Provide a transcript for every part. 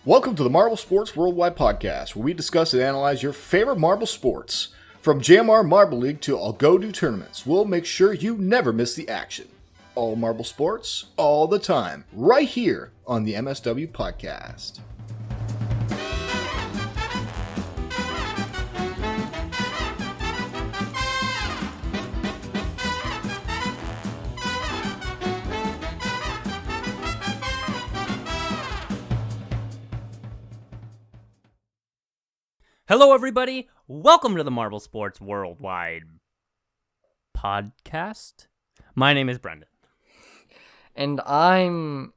Welcome to the Marble Sports Worldwide Podcast, where we discuss and analyze your favorite marble sports. From JMR Marble League to Algodo tournaments, we'll make sure you never miss the action. All marble sports, all the time, right here on the MSW Podcast. Hello, everybody. Welcome to the Marble Sports Worldwide Podcast. My name is Brendan. And I'm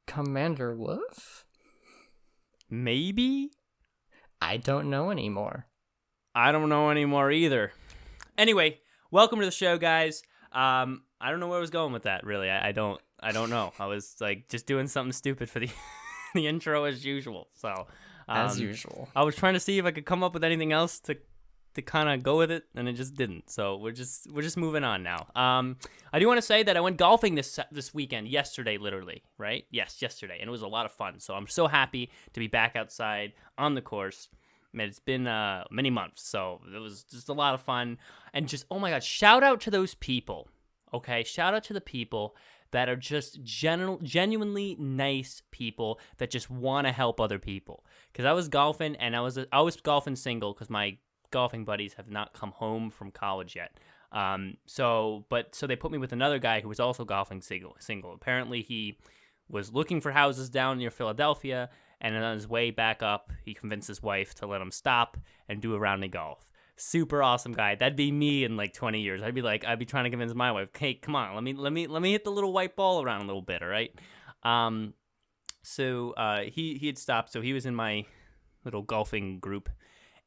Commander Wolf? Maybe? I don't know anymore. I don't know anymore either. Anyway, welcome to the show, guys. I don't know where I was going with that, really. I don't know. I was like just doing something stupid for the the intro as usual. So as usual. I was trying to see if I could come up with anything else to kind of go with it, and it just didn't. So we're just moving on now. I do want to say that I went golfing this weekend, yesterday, literally, right? Yes, yesterday, and it was a lot of fun. So I'm so happy to be back outside on the course. Man, it's been many months, so it was just a lot of fun. And just, oh my God, shout out to those people, okay? Shout out to the people that are just genuinely nice people that just want to help other people. Because I was golfing, and I was golfing single because my golfing buddies have not come home from college yet. So they put me with another guy who was also golfing single. Apparently, he was looking for houses down near Philadelphia, and on his way back up, he convinced his wife to let him stop and do a round of golf. Super awesome guy. That'd be me in like 20 years. I'd be trying to convince my wife, hey, come on, let me hit the little white ball around a little bit, all right? So he had stopped, so he was in my little golfing group,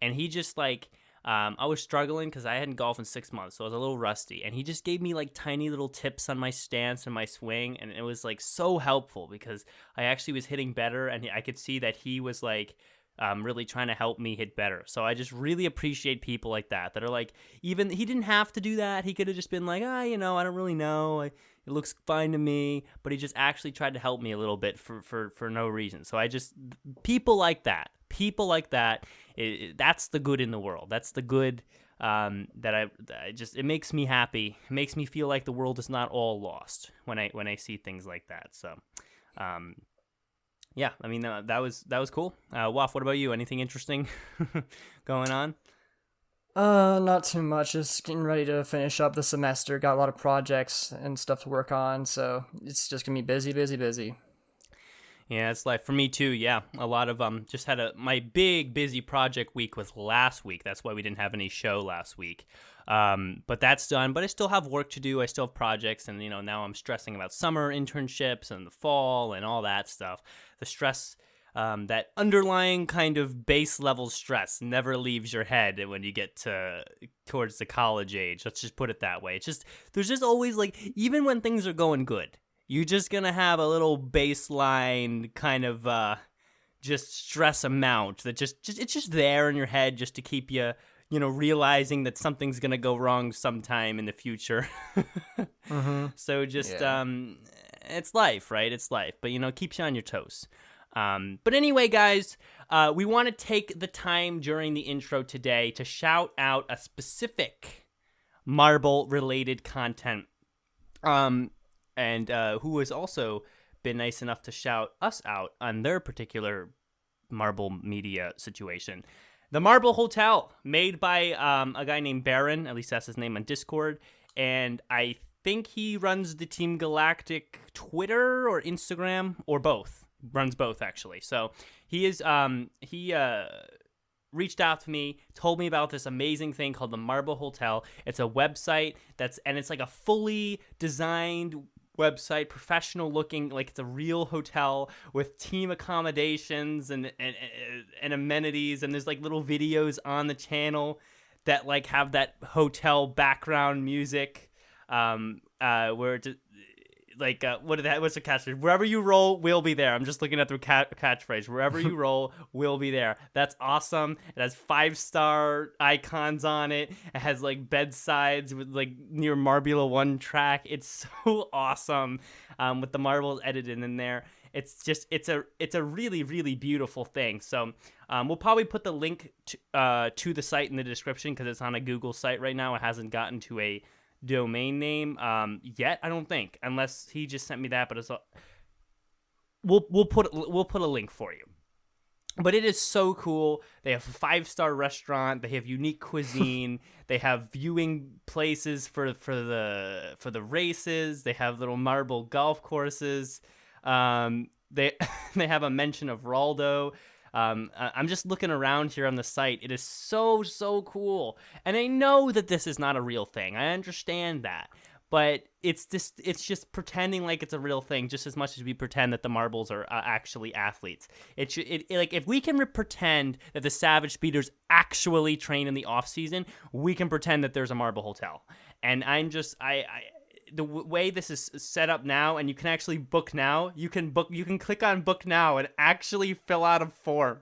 and he just like, I was struggling because I hadn't golfed in 6 months, so I was a little rusty, and he just gave me like tiny little tips on my stance and my swing, and it was like so helpful because I actually was hitting better, and I could see that he was like really trying to help me hit better. So I just really appreciate people like that are like, even he didn't have to do that. He could have just been like, I don't really know. It looks fine to me. But he just actually tried to help me a little bit for no reason. So people like that, that's the good in the world. That's the good it makes me happy. It makes me feel like the world is not all lost when I see things like that. So, yeah, I mean, that was cool. Waff, what about you? Anything interesting going on? Not too much. Just getting ready to finish up the semester. Got a lot of projects and stuff to work on, so it's just gonna be busy. Yeah, it's life for me too. Yeah, a lot of just had my big busy project week was last week. That's why we didn't have any show last week. But that's done. But I still have work to do. I still have projects, and now I'm stressing about summer internships and the fall and all that stuff. The stress, that underlying kind of base level stress, never leaves your head when you get towards the college age. Let's just put it that way. There's just always like, even when things are going good, you're just gonna have a little baseline kind of just stress amount that it's just there in your head just to keep you realizing that something's gonna go wrong sometime in the future. Mm-hmm. So it's life, right? It's life, but keeps you on your toes. But anyway, guys, we want to take the time during the intro today to shout out a specific marble-related content. And who has also been nice enough to shout us out on their particular marble media situation. The Marble Hotel, made by a guy named Baron, at least that's his name on Discord, and I think he runs the Team Galactic Twitter or Instagram, or both. Runs both, actually. So he reached out to me, told me about this amazing thing called the Marble Hotel. It's a website it's like a fully designed website, professional looking, like it's a real hotel with team accommodations and amenities, and there's like little videos on the channel that like have that hotel background music, where it like what's the catchphrase? Wherever you roll, we'll be there. I'm just looking at the catchphrase. Wherever you roll, we'll be there. That's awesome. It has 5-star icons on it. It has like bedsides with like near Marbula 1 track. It's so awesome, with the marbles edited in there. it's a really, really beautiful thing. So we'll probably put the link to the site in the description because it's on a Google site right now. It hasn't gotten to a domain name yet, I don't think, unless he just sent me that. But we'll put a link for you. But it is so cool. They have a 5-star restaurant. They have unique cuisine. They have viewing places for the races. They have little marble golf courses. They have a mention of Raldo. I'm just looking around here on the site. It is so cool. And I know that this is not a real thing. I understand that. But it's just pretending like it's a real thing just as much as we pretend that the marbles are actually athletes. Like if we can pretend that the Savage Speeders actually train in the off season, we can pretend that there's a marble hotel. And the way this is set up now, and you can actually book now. You can click on book now and actually fill out a form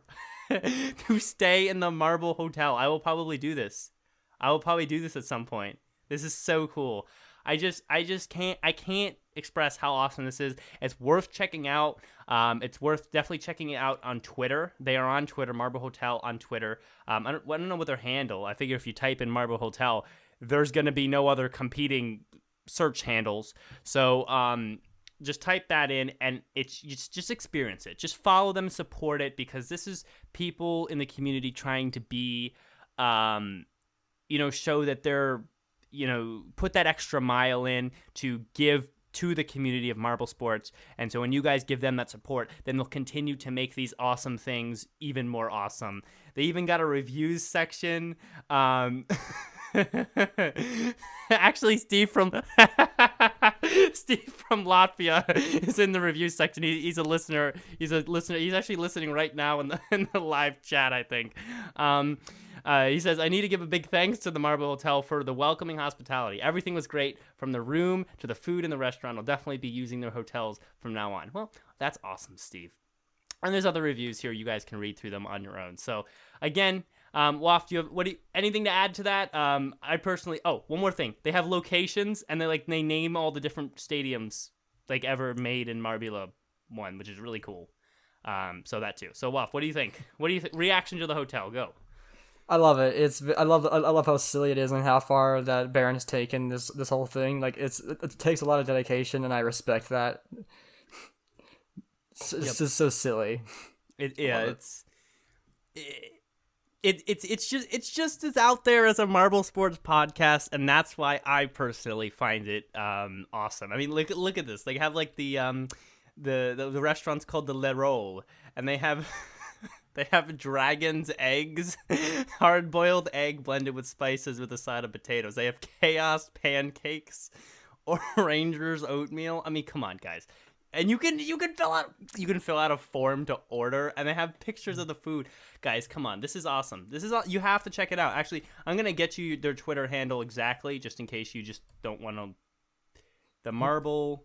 to stay in the marble hotel. I will probably do this. At some point. This is so cool. I just can't express how awesome this is. It's worth checking out. It's worth definitely checking it out on Twitter. They are on Twitter, Marble Hotel on Twitter. I don't know what their handle. I figure if you type in Marble Hotel, there's going to be no other competing search handles. So just type that in and just experience it. Just follow them, support it, because this is people in the community trying to be, show that they're, put that extra mile in to give to the community of marble sports. And so when you guys give them that support, then they'll continue to make these awesome things even more awesome. They even got a reviews section. Actually, Steve from Latvia is in the review section. He's a listener. He's actually listening right now in the live chat, I think. He says, I need to give a big thanks to the Marble Hotel for the welcoming hospitality. Everything was great, from the room to the food in the restaurant. I'll definitely be using their hotels from now on. Well, that's awesome, Steve. And there's other reviews here. You guys can read through them on your own. So, again, Waff, do you have anything to add to that? I personally, one more thing. They have locations, and they name all the different stadiums ever made in Marbula 1, which is really cool. So that too. So, Waff, what do you think? Reaction to the hotel? Go. I love it. I love how silly it is and how far that Baron has taken this whole thing. It takes a lot of dedication, and I respect that. It's just so silly. It's just as out there as a Marble Sports podcast, and that's why I personally find it awesome. I mean, look at this. They have the restaurant's called the Le Roll, and they have dragon's eggs, hard-boiled egg blended with spices with a side of potatoes. They have chaos pancakes, or Rangers oatmeal. I mean, come on, guys. And you can fill out a form to order, and they have pictures of the food. Guys, come on, this is awesome. You have to check it out. Actually, I'm gonna get you their Twitter handle exactly, just in case you just don't want to. The Marble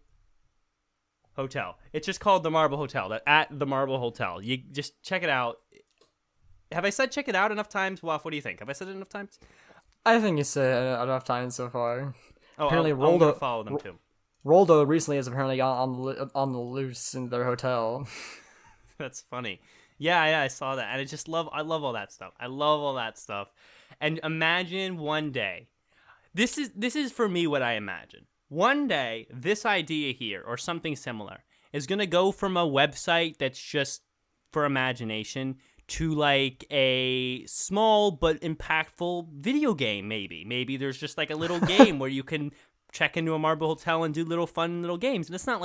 Hotel. It's just called the Marble Hotel. At the Marble Hotel. You just check it out. Have I said check it out enough times? Waff, what do you think? Have I said it enough times? I think you said enough times so far. Apparently, I'm gonna follow them too. Roldo recently has apparently gone on the loose in their hotel. That's funny. Yeah, I saw that, and I love all that stuff. I love all that stuff, and imagine one day, this is for me what I imagine. One day, this idea here, or something similar, is gonna go from a website that's just for imagination to a small but impactful video game. Maybe there's just a little game where you can check into a Marble Hotel and do little fun little games. And it's not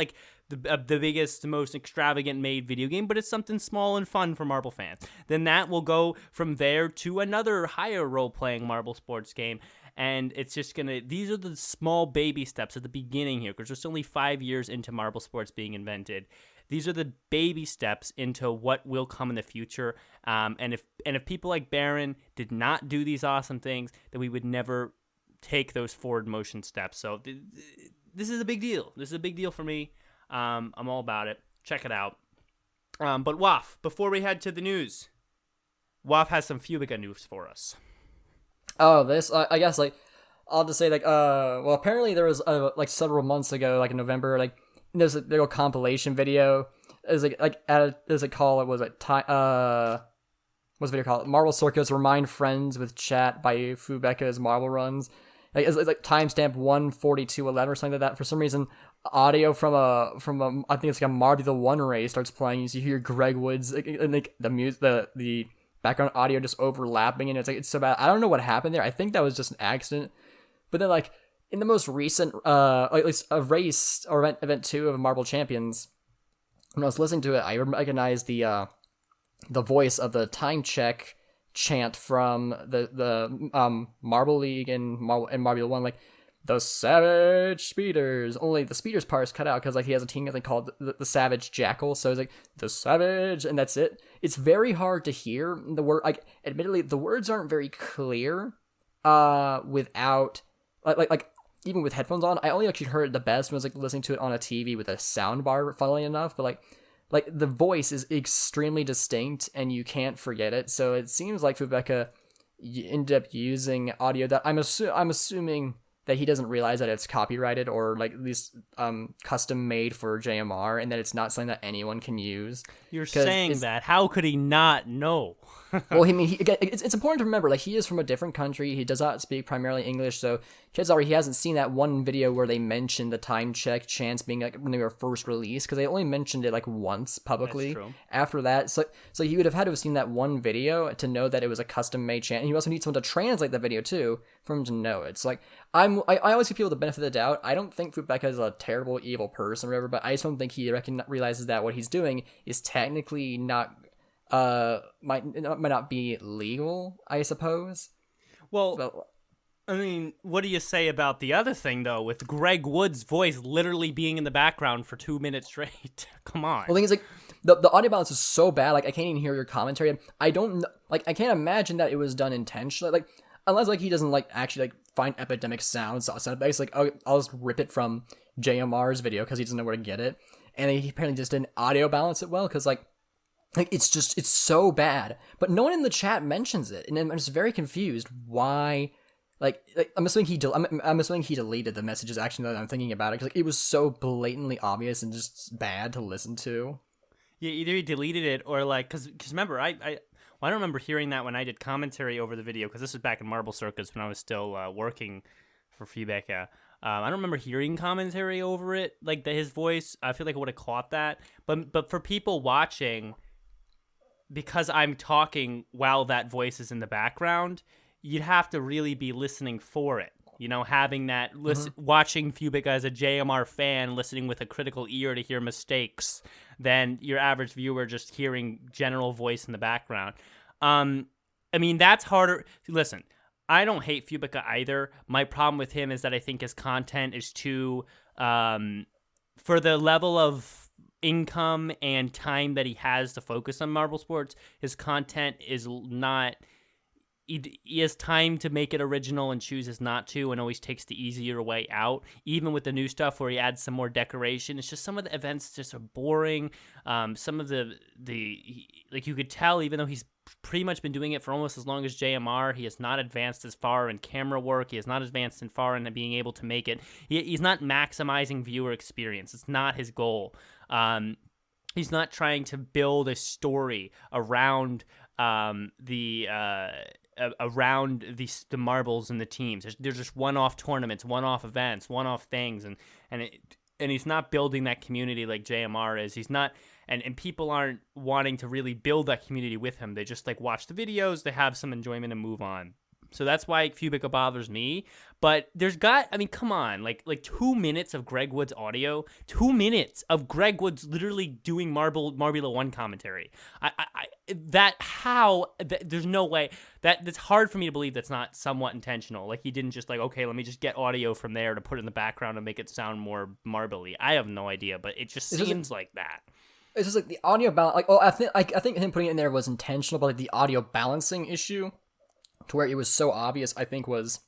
the biggest, most extravagant made video game, but it's something small and fun for Marble fans. Then that will go from there to another higher role-playing Marble sports game. And it's just these are the small baby steps at the beginning here, because there's only 5 years into Marble sports being invented. These are the baby steps into what will come in the future. And if people like Baron did not do these awesome things, then we would never take those forward motion steps. So this is a big deal. This is a big deal for me. I'm all about it. Check it out. But Waff, before we head to the news, Waff has some Fubica news for us. Oh, this I guess I'll just say well, apparently there was several months ago, in November, there's a little compilation video There's a call. It was like what's the video called? Marble Circus Remind Friends with Chat by Fubeka's Marble Runs. Like it's like timestamp 1:42:11 or something like that. For some reason, audio from a I think it's like a Marbula 1 race starts playing. You hear Greg Woods and like the background audio just overlapping, and it's so bad. I don't know what happened there. I think that was just an accident. But then like in the most recent at least a race or event 2 of Marble Champions, when I was listening to it, I recognized the voice of the time check chant from the Marble League and Marbula 1, like the Savage Speeders. Only the Speeders part is cut out because like he has a team I think called the Savage Jackal. So it's like the Savage, and that's it. It's very hard to hear the word. Like admittedly, the words aren't very clear. Without like even with headphones on, I only actually heard it the best when I was like listening to it on a TV with a sound bar. Funnily enough, but like the voice is extremely distinct and you can't forget it. So it seems like Fubeka ended up using audio that I'm assuming that he doesn't realize that it's copyrighted or like at least custom made for JMR, and that it's not something that anyone can use. You're saying that. How could he not know? Well, I mean, it's important to remember, like, he is from a different country. He does not speak primarily English, so chances are he hasn't seen that one video where they mentioned the time check chants being, like, when they were first released, because they only mentioned it, like, once publicly. That's true. After that. So he would have had to have seen that one video to know that it was a custom-made chant, and you also need someone to translate that video, too, for him to know. It's like, I always give people the benefit of the doubt. I don't think Fubeka is a terrible, evil person or whatever, but I just don't think he realizes that what he's doing is technically not might not be legal, I suppose. Well, I mean, what do you say about the other thing, though, with Greg Wood's voice literally being in the background for 2 minutes straight? Come on. Well, the thing is, like, the audio balance is so bad, like, I can't even hear your commentary. I don't, like, I can't imagine that it was done intentionally, like, unless, like, he doesn't, like, actually, like, find epidemic sounds, basically, like, I'll just rip it from JMR's video, because he doesn't know where to get it, and he apparently just didn't audio balance it well, because, like, it's so bad, but no one in the chat mentions it, and I'm just very confused why. Like I'm assuming he deleted the messages. Actually, now that I'm thinking about it, because like, it was so blatantly obvious and just bad to listen to. Yeah, either he deleted it or like, because remember, I don't remember hearing that when I did commentary over the video, because this was back in Marble Circus when I was still working for Fubeka. I don't remember hearing commentary over it, like his voice. I feel like I would have caught that, but for people watching, because I'm talking while that voice is in the background, you'd have to really be listening for it. You know, having that, watching Fubeka as a JMR fan, listening with a critical ear to hear mistakes, than your average viewer just hearing general voice in the background. I mean, that's harder. Listen, I don't hate Fubeka either. My problem with him is that I think his content is too, for the level of income and time that he has to focus on Marble Sports, his content is not. He has time to make it original and chooses not to, and always takes the easier way out. Even with the new stuff where he adds some more decoration, it's just some of the events just are boring. Some of the like, you could tell, even though he's pretty much been doing it for almost as long as JMR, he has not advanced as far in camera work. He has not advanced as far in being able to make it. He's not maximizing viewer experience. It's not his goal. He's not trying to build a story around the marbles and the teams. They're just one-off tournaments, one-off events, one-off things, and he's not building that community like JMR is. He's not, and people aren't wanting to really build that community with him. They just like watch the videos, they have some enjoyment, and move on. So that's why Fubeka bothers me. But come on, like 2 minutes of Greg Wood's audio, 2 minutes of Greg Wood's literally doing Marbula 1 commentary. There's no way that's hard for me to believe that's not somewhat intentional. Like, he didn't just like, okay, let me just get audio from there to put in the background and make it sound more marbly. I have no idea, but it just seems like that. It's just like the audio balance. Like, I think him putting it in there was intentional, but like the audio balancing issue, to where it was so obvious, I think was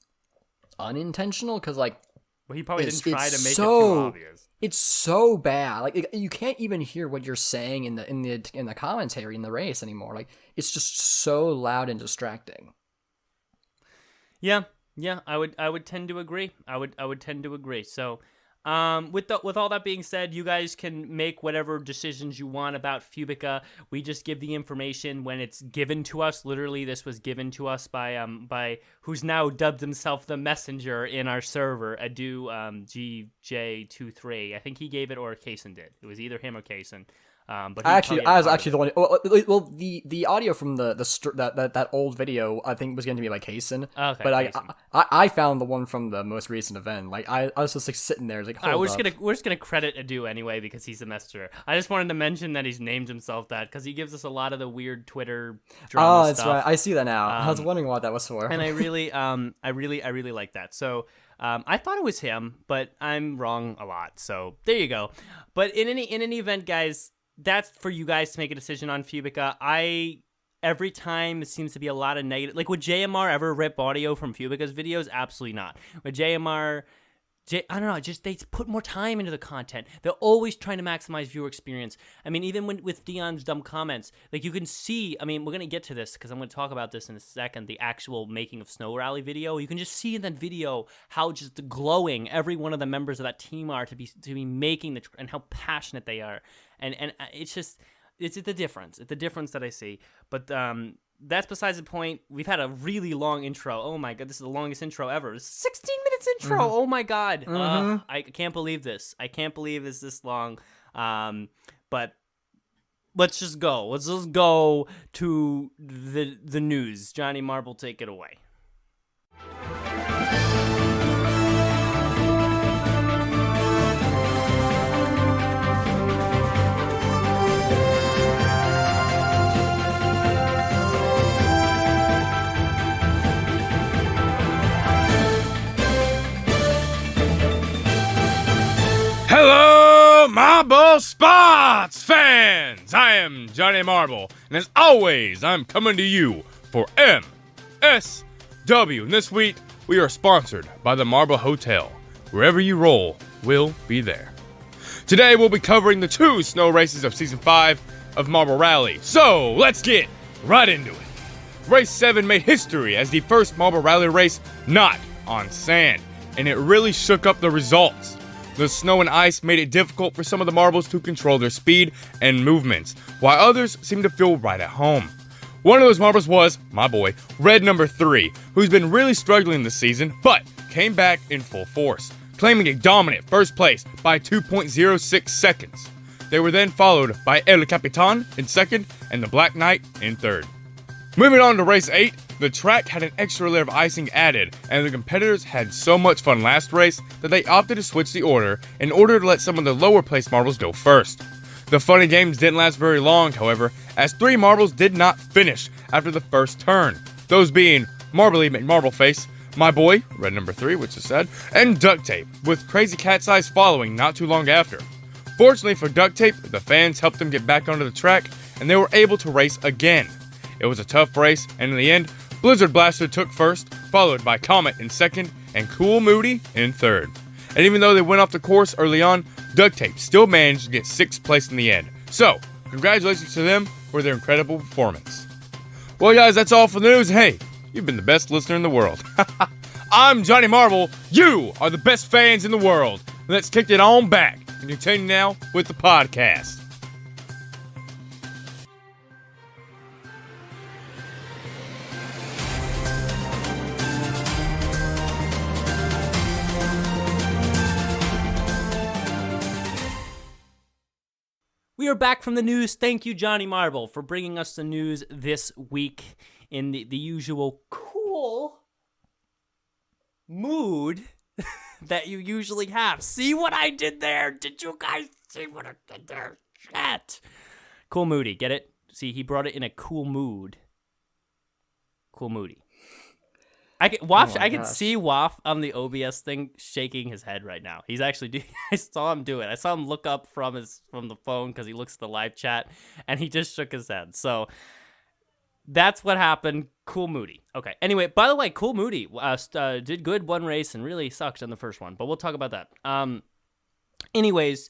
unintentional, because like, well, he probably didn't try to make it too obvious. It's so bad, like you can't even hear what you're saying in the commentary in the race anymore. Like, it's just so loud and distracting. Yeah, I would tend to agree. I would tend to agree. So, With all that being said, you guys can make whatever decisions you want about Fubica. We just give the information when it's given to us. Literally, this was given to us by who's now dubbed himself the messenger in our server, Adu GJ23. I think he gave it, or Kaysen did. It was either him or Kaysen. But I was actually the one. Well, the audio from that old video I think was going to be like Hasten. Okay, but I found the one from the most recent event. Like I was just like sitting there, like hold up. We're just gonna credit Adu anyway because he's the messenger. I just wanted to mention that he's named himself that because he gives us a lot of the weird Twitter drama Oh, that's stuff. right. I see that now. I was wondering what that was for. And I really like that. So I thought it was him, but I'm wrong a lot. So there you go. But in any event, guys. That's for you guys to make a decision on Fubica. Every time it seems to be a lot of negative. Like, would JMR ever rip audio from Fubica's videos? Absolutely not. With JMR, I don't know, just they put more time into the content. They're always trying to maximize viewer experience. I mean, even with Dion's dumb comments, like you can see, I mean, we're going to get to this because I'm going to talk about this in a second, the actual making of Snow Rally video. You can just see in that video how just glowing every one of the members of that team are to be making and how passionate they are. And it's just, it's the difference. It's the difference that I see. But that's besides the point. We've had a really long intro. Oh my God, this is the longest intro ever. 16 minutes intro. Mm-hmm. Oh my God. I can't believe this. I can't believe it's this long. But let's just go. Let's just go to the news. Johnny Marble, take it away. Hello, Marble Sports fans! I am Johnny Marble, and as always, I'm coming to you for MSW. And this week, we are sponsored by the Marble Hotel. Wherever you roll, we'll be there. Today, we'll be covering the 2 snow races of Season 5 of Marble Rally. So, let's get right into it. Race 7 made history as the first Marble Rally race not on sand, and it really shook up the results. The snow and ice made it difficult for some of the marbles to control their speed and movements, while others seemed to feel right at home. One of those marbles was, my boy, Red number 3, who's been really struggling this season, but came back in full force, claiming a dominant first place by 2.06 seconds. They were then followed by El Capitan in second and the Black Knight in third. Moving on to race 8, the track had an extra layer of icing added, and the competitors had so much fun last race that they opted to switch the order in order to let some of the lower placed marbles go first. The fun and games didn't last very long, however, as 3 marbles did not finish after the first turn, those being Marbly McMarbleface, my boy, Red number 3, which is sad, and Duct Tape, with Crazy Cat's Eyes following not too long after. Fortunately for Duct Tape, the fans helped them get back onto the track, and they were able to race again. It was a tough race, and in the end, Blizzard Blaster took first, followed by Comet in second, and Cool Moody in third. And even though they went off the course early on, Duct Tape still managed to get 6th place in the end. So, congratulations to them for their incredible performance. Well guys, that's all for the news. Hey, you've been the best listener in the world. I'm Johnny Marble, you are the best fans in the world. Let's kick it on back and continue now with the podcast. We are back from the news. Thank you, Johnny Marble, for bringing us the news this week in the usual cool mood that you usually have. See what I did there? Did you guys see what I did there? Chat. Cool moody. Get it? See, he brought it in a cool mood. Cool moody. I can see Waff on the OBS thing shaking his head right now. He's actually doing. I saw him do it. I saw him look up from the phone because he looks at the live chat, and he just shook his head. So that's what happened. Cool Moody. Okay. Anyway, by the way, Cool Moody did good one race and really sucked in the first one, but we'll talk about that. Anyways,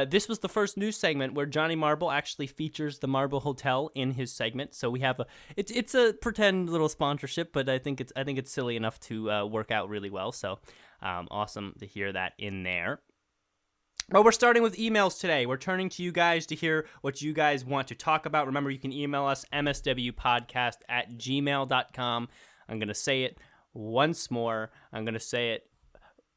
this was the first news segment where Johnny Marble actually features the Marble Hotel in his segment. So we have it's a pretend little sponsorship, but I think it's silly enough to work out really well. So awesome to hear that in there. Well, we're starting with emails today. We're turning to you guys to hear what you guys want to talk about. Remember, you can email us, mswpodcast@gmail.com. I'm going to say it once more. I'm going to say it.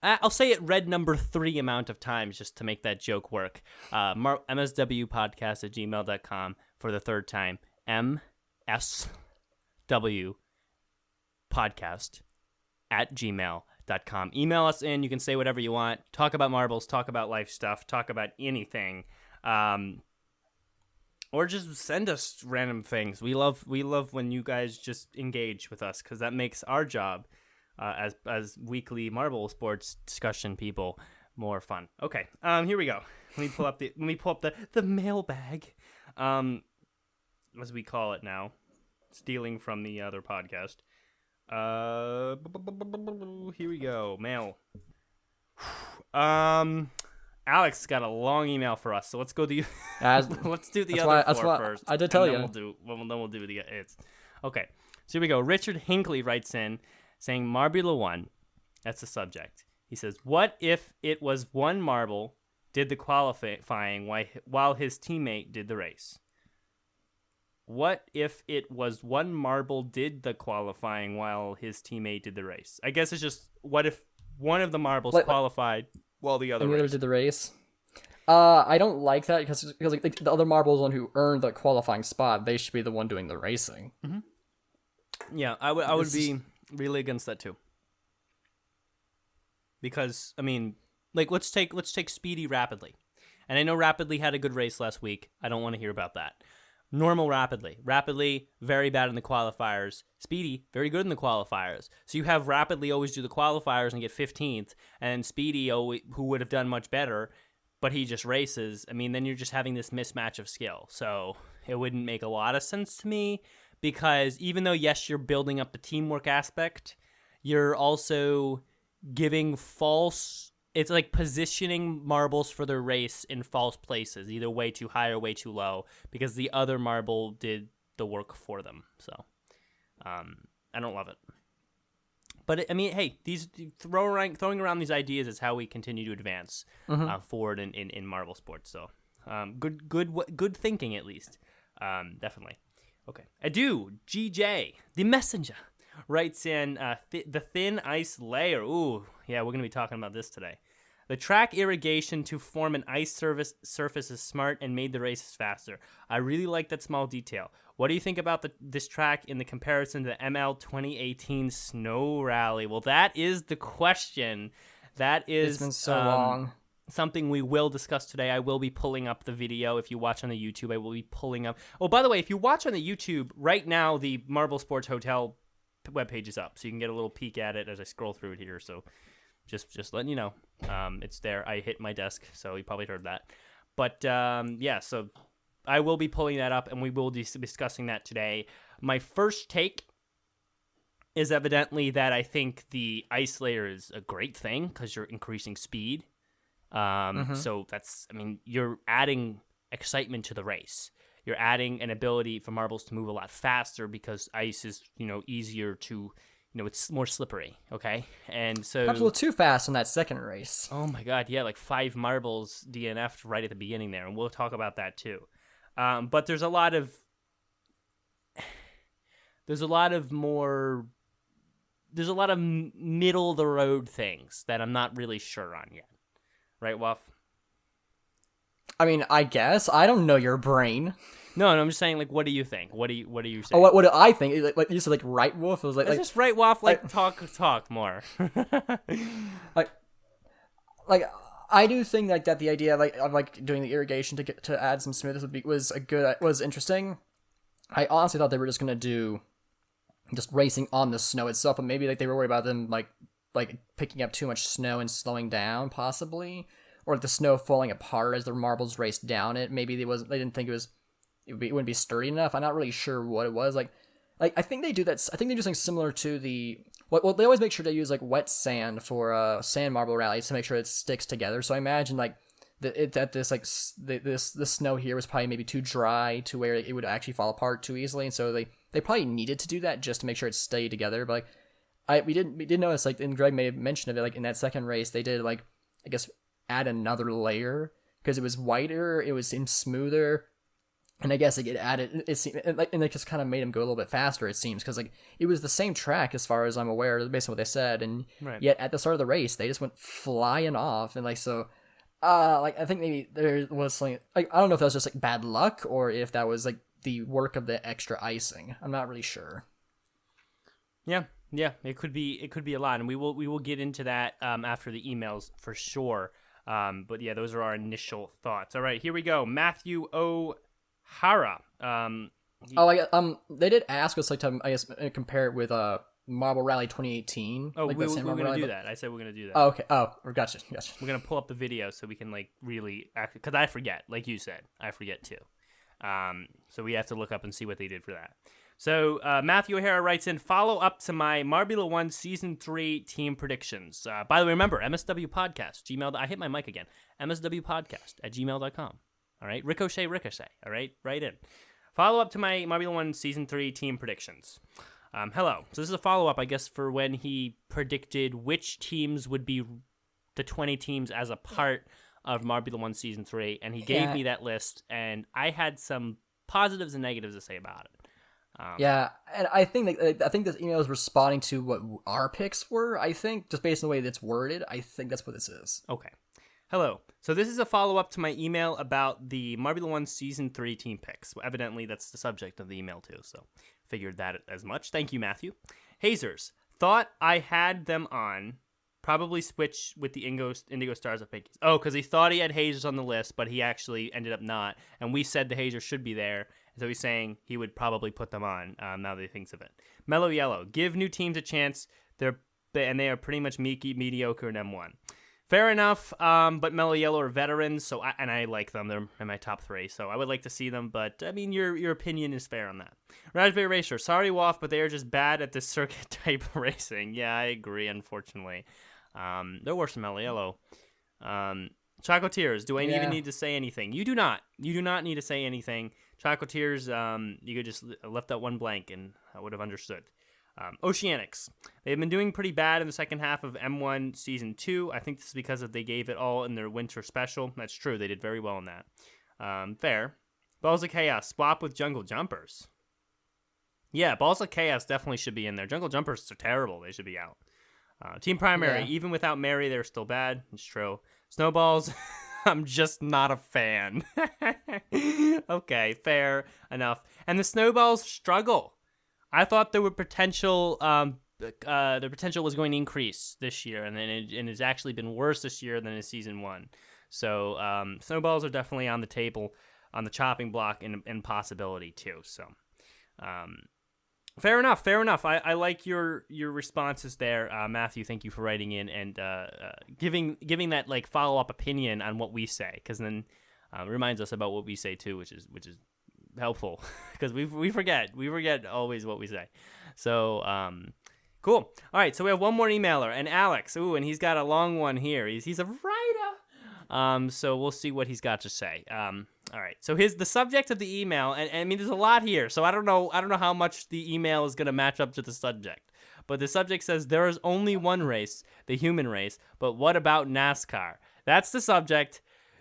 I'll say it red number 3 amount of times just to make that joke work. mswpodcast@gmail.com for the third time. mswpodcast@gmail.com. Email us in. You can say whatever you want. Talk about marbles. Talk about life stuff. Talk about anything. Or just send us random things. We love when you guys just engage with us because that makes our job as weekly marble sports discussion people more fun. Okay, here we go. Let me pull up the mailbag, as we call it now, stealing from the other podcast. Here we go. Mail. Alex got a long email for us, so let's go to let's do the other four first. I did tell you. Then we'll do the it's. Okay, so here we go. Richard Hinckley writes in saying Marbula 1. That's the subject. He says, "What if it was one marble did the qualifying while his teammate did the race?" What if it was one marble did the qualifying while his teammate did the race? I guess it's just what if one of the marbles qualified while the other did the race. I don't like that because like, the other marble is the one who earned the qualifying spot. They should be the one doing the racing. Mm-hmm. Yeah, I would be really against that too. Because I mean, like let's take Speedy Rapidly, and I know Rapidly had a good race last week. I don't want to hear about that. Normal Rapidly, very bad in the qualifiers. Speedy, very good in the qualifiers. So you have Rapidly always do the qualifiers and get 15th, and Speedy, who would have done much better, but he just races. I mean, then you're just having this mismatch of skill. So it wouldn't make a lot of sense to me, because even though, yes, you're building up the teamwork aspect, you're also giving false... It's like positioning marbles for their race in false places, either way too high or way too low, because the other marble did the work for them. So, I don't love it. But I mean, hey, these throwing around these ideas is how we continue to advance forward in marble sports. So, good thinking at least. Definitely. Okay, Adu GJ the messenger writes in the thin ice layer. Ooh, yeah, we're gonna be talking about this today. The track irrigation to form an ice surface is smart and made the races faster. I really like that small detail. What do you think about this track in the comparison to the ML 2018 Snow Rally? Well, that is the question. That is it's been so long. Something we will discuss today. I will be pulling up the video. If you watch on the YouTube, I will be pulling up. Oh, by the way, if you watch on the YouTube, right now the Marble Sports Hotel webpage is up, so you can get a little peek at it as I scroll through it here. So just letting you know, it's there. I hit my desk, so you probably heard that. But yeah, so I will be pulling that up, and we will be discussing that today. My first take is evidently that I think the ice layer is a great thing because you're increasing speed. So that's, I mean, you're adding excitement to the race. You're adding an ability for marbles to move a lot faster because ice is, easier to, it's more slippery, okay? And so... Perhaps a little too fast in that second race. Oh my god, yeah, like 5 marbles DNF'd right at the beginning there, and we'll talk about that too. But there's a lot of middle-of-the-road things that I'm not really sure on yet. Right, Waff? I mean, I guess. I don't know your brain. No, I'm just saying, like, what do you think? What do you saying? Oh, what do I think? Like you said, like, right, Wolf? It was like... Is this right, Waff? Like, talk more. like, I do think, like, that the idea, of doing the irrigation to add some smoothness was interesting. I honestly thought they were just gonna do just racing on the snow itself, but maybe, like, they were worried about them, like picking up too much snow and slowing down, possibly, or the snow falling apart as the marbles raced down it. Maybe they didn't think it wouldn't be sturdy enough. I'm not really sure what it was. Like I think they do that. I think they do something similar to the well, they always make sure to use like wet sand for sand marble rallies to make sure it sticks together. So I imagine like this snow here was probably maybe too dry to where it would actually fall apart too easily, and so they probably needed to do that just to make sure it stayed together. But like we did notice, like, and Greg may have mentioned of it, like in that second race they did like, I guess, add another layer because it was whiter, it seemed smoother. And I guess it added, and it just kind of made him go a little bit faster, it seems, because like it was the same track as far as I'm aware, based on what they said, and yet at the start of the race they just went flying off, and like so, like I think maybe there was something like I don't know if that was just like bad luck or if that was like the work of the extra icing. I'm not really sure. Yeah, it could be a lot, and we will get into that after the emails for sure. But yeah, those are our initial thoughts. All right, here we go. Matthew O'Hara. They did ask us like to, I guess, compare it with Marble Rally 2018. Oh, like we're Marble gonna Rally, do that. I said we're gonna do that. Oh, okay. Oh, gotcha. We're gonna pull up the video so we can like really act, because I forget, like you said, I forget too. So we have to look up and see what they did for that. So Matthew O'Hara writes in, follow up to my Marbula 1 Season 3 team predictions. By the way, remember, MSW Podcast, Gmail. I hit my mic again. MSW Podcast at gmail.com. All right? Ricochet. All right? Right in. Follow up to my Marbula 1 Season 3 team predictions. Hello. So this is a follow-up, I guess, for when he predicted which teams would be the 20 teams as a part of Marbula 1 Season 3, and he gave me that list, and I had some positives and negatives to say about it. And I think this email is responding to what our picks were. I think just based on the way that's worded, I think that's what this is. Okay. Hello. So this is a follow-up to my email about the Marbula 1 Season 3 team picks. Evidently, that's the subject of the email too, so figured that as much. Thank you, Matthew. Hazers. Thought I had them on. Probably switch with the Indigo Stars of Pinkies. Oh, because he thought he had Hazers on the list, but he actually ended up not. And we said the Hazers should be there. So he's saying he would probably put them on now that he thinks of it. Mellow Yellow. Give new teams a chance. They are pretty much mediocre in M1. Fair enough, but Mellow Yellow are veterans, so I like them. They're in my top 3, so I would like to see them, but, I mean, your opinion is fair on that. Raspberry Racer. Sorry, Wolf, but they are just bad at this circuit type of racing. Yeah, I agree, unfortunately. They're worse than Mellow Yellow. Chocolatiers. Do I even need to say anything? You do not. You do not need to say anything. Chocolatiers, you could just left out one blank, and I would have understood. Oceanics. They've been doing pretty bad in the second half of M1 Season 2. I think this is because they gave it all in their winter special. That's true. They did very well in that. Fair. Balls of Chaos. Swap with Jungle Jumpers. Yeah, Balls of Chaos definitely should be in there. Jungle Jumpers are terrible. They should be out. Team Primary. Even without Mary, they're still bad. It's true. Snowballs. I'm just not a fan. Okay, fair enough. And the Snowballs struggle. I thought there were potential. The potential was going to increase this year, and it's actually been worse this year than in Season 1. So Snowballs are definitely on the table, on the chopping block, and possibility too. So fair enough. I like your responses there, Matthew. Thank you for writing in and giving that like follow up opinion on what we say, because then it reminds us about what we say too, which is helpful, because we forget always what we say. So cool. All right, so we have one more emailer, and Alex. And he's got a long one here. He's a writer. So we'll see what he's got to say. All right, so here's the subject of the email, and I mean there's a lot here, so I don't know how much the email is gonna match up to the subject. But the subject says there is only one race, the human race, but what about NASCAR? That's the subject.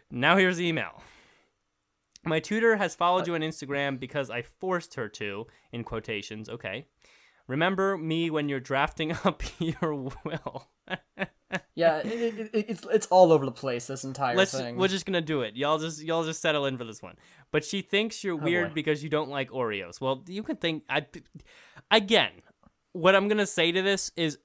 Now here's the email. My tutor has followed you on Instagram because I forced her to, in quotations. Okay. Remember me when you're drafting up your will. Yeah, it's all over the place, this entire thing. We're just gonna do it. Y'all just settle in for this one. But she thinks you're weird because you don't like Oreos. Well, you can think. Again, what I'm gonna say to this is,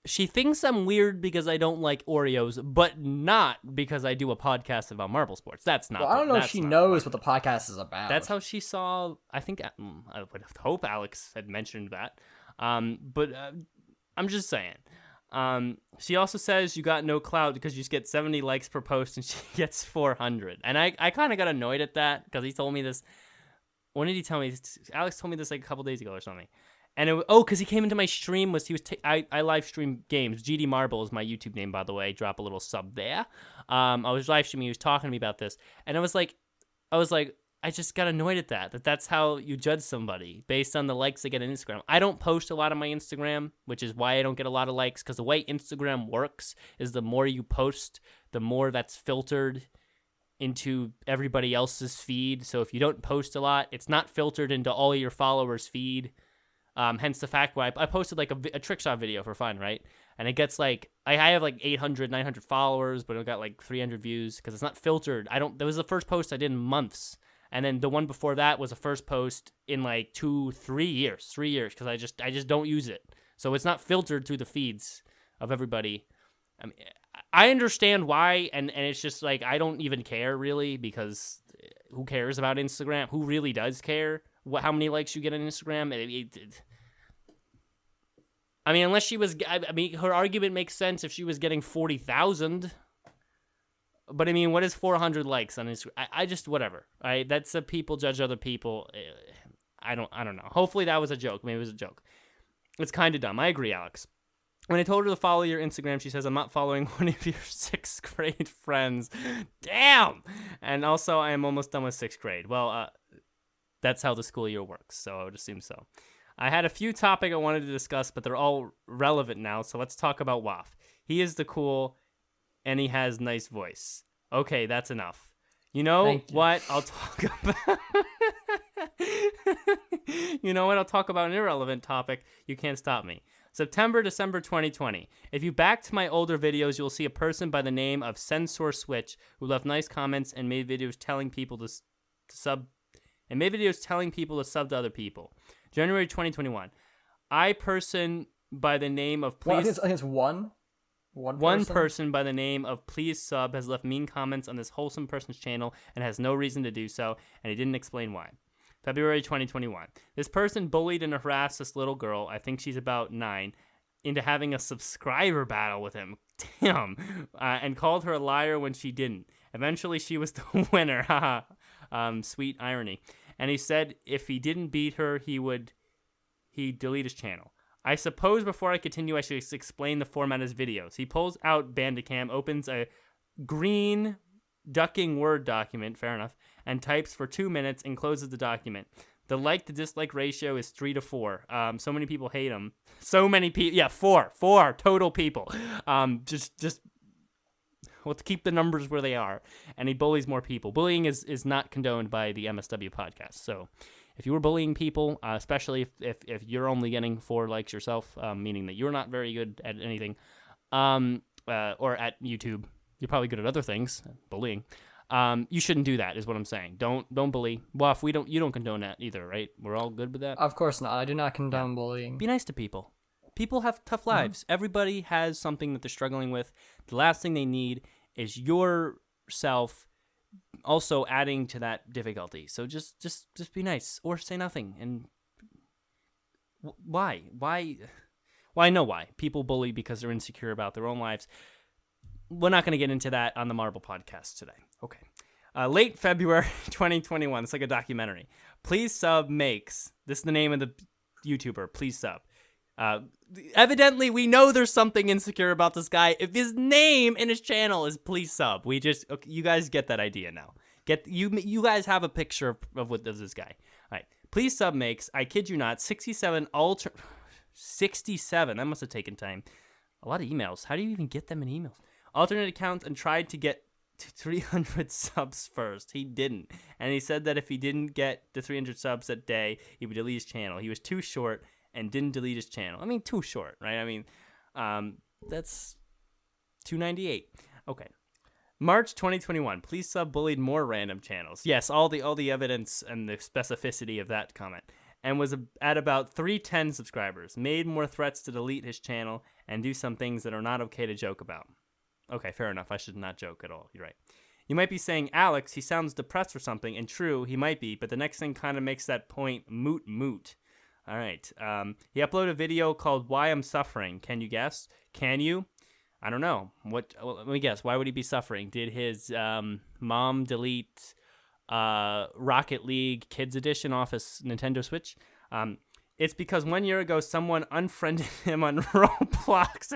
she thinks I'm weird because I don't like Oreos, but not because I do a podcast about marble sports. That's not. Well, I don't know if she knows what the podcast is about. That's how she saw. I think I would hope Alex had mentioned that. But I'm just saying. She also says you got no clout because you just get 70 likes per post and she gets 400. And I kind of got annoyed at that because he told me this. When did he tell me? Alex told me this like a couple days ago or something. And because he came into my stream, I live stream games. GD Marble is my YouTube name, by the way. Drop a little sub there. I was live streaming. He was talking to me about this, and I was like, I just got annoyed at that's how you judge somebody based on the likes they get on Instagram. I don't post a lot on my Instagram, which is why I don't get a lot of likes, because the way Instagram works is the more you post, the more that's filtered into everybody else's feed. So if you don't post a lot, it's not filtered into all your followers' feed. Hence the fact why I posted like a trick shot video for fun, right? And it gets like, I have like 800, 900 followers, but it got like 300 views because it's not filtered. That was the first post I did in months. And then the one before that was the first post in like 3 years, because I just don't use it. So it's not filtered through the feeds of everybody. I mean, I understand why, and it's just like, I don't even care really, because who cares about Instagram? Who really does care how many likes you get on Instagram? I mean, unless she was, I mean, her argument makes sense if she was getting 40,000. But I mean, what is 400 likes on Instagram? I just, whatever. That's people judge other people. I don't know. Hopefully that was a joke. Maybe it was a joke. It's kind of dumb. I agree, Alex. When I told her to follow your Instagram, she says, I'm not following one of your 6th grade friends. Damn! And also, I am almost done with 6th grade. Well, that's how the school year works, so I would assume so. I had a few topics I wanted to discuss, but they're all relevant now, so let's talk about Waff. He is the cool, and he has nice voice. Okay, that's enough. You know what? I'll talk about... You know what? I'll talk about an irrelevant topic. You can't stop me. December 2020. If you back to my older videos, you'll see a person by the name of Censor Switch who left nice comments and made videos telling people to sub to other people. January 2021. Person by the name of Please... Well, I think it's one. One person by the name of Please Sub has left mean comments on this wholesome person's channel and has no reason to do so, and he didn't explain why. February 2021. This person bullied and harassed this little girl, I think she's about 9, into having a subscriber battle with him. Damn. And called her a liar when she didn't. Eventually, she was the winner. Haha. Sweet irony. And he said if he didn't beat her, he'd delete his channel. I suppose before I continue, I should explain the format of his videos. He pulls out Bandicam, opens a green ducking Word document, fair enough, and types for 2 minutes and closes the document. The like to dislike ratio is 3 to 4. So many people hate him. So many people. Yeah, 4 total people. Just let's keep the numbers where they are. And he bullies more people. Bullying is not condoned by the MSW podcast. So if you were bullying people, especially if you're only getting 4 likes yourself, meaning that you're not very good at anything, or at YouTube, you're probably good at other things, bullying. You shouldn't do that, is what I'm saying. Don't bully. Well, you don't condone that either, right? We're all good with that. Of course not. I do not condone bullying. Be nice to people. People have tough lives. Mm-hmm. Everybody has something that they're struggling with. The last thing they need is yourself also adding to that difficulty. So just be nice or say nothing. And why? Well, I know why. People bully because they're insecure about their own lives. We're not going to get into that on the Marble Podcast today. Okay. Late February 2021. It's like a documentary. Please Sub makes. This is the name of the YouTuber. Please Sub. Evidently, we know there's something insecure about this guy. If his name in his channel is Please Sub, you guys get that idea now. You guys have a picture of what does this guy. All right. Please Sub makes, I kid you not, 67. That must have taken time. A lot of emails. How do you even get them in emails? Alternate accounts and tried to get to 300 subs first. He didn't. And he said that if he didn't get to 300 subs that day, he would delete his channel. He was too short and didn't delete his channel. I mean, too short, right? I mean, that's 298. Okay. March 2021. Please Sub bullied more random channels. Yes, all the evidence and the specificity of that comment. And was at about 310 subscribers. Made more threats to delete his channel and do some things that are not okay to joke about. Okay, fair enough. I should not joke at all. You're right. You might be saying, Alex, he sounds depressed or something, and true, he might be, but the next thing kind of makes that point moot. All right. He uploaded a video called Why I'm Suffering. Can you guess? Can you? I don't know. Let me guess. Why would he be suffering? Did his mom delete Rocket League Kids Edition off his Nintendo Switch? It's because 1 year ago, someone unfriended him on Roblox.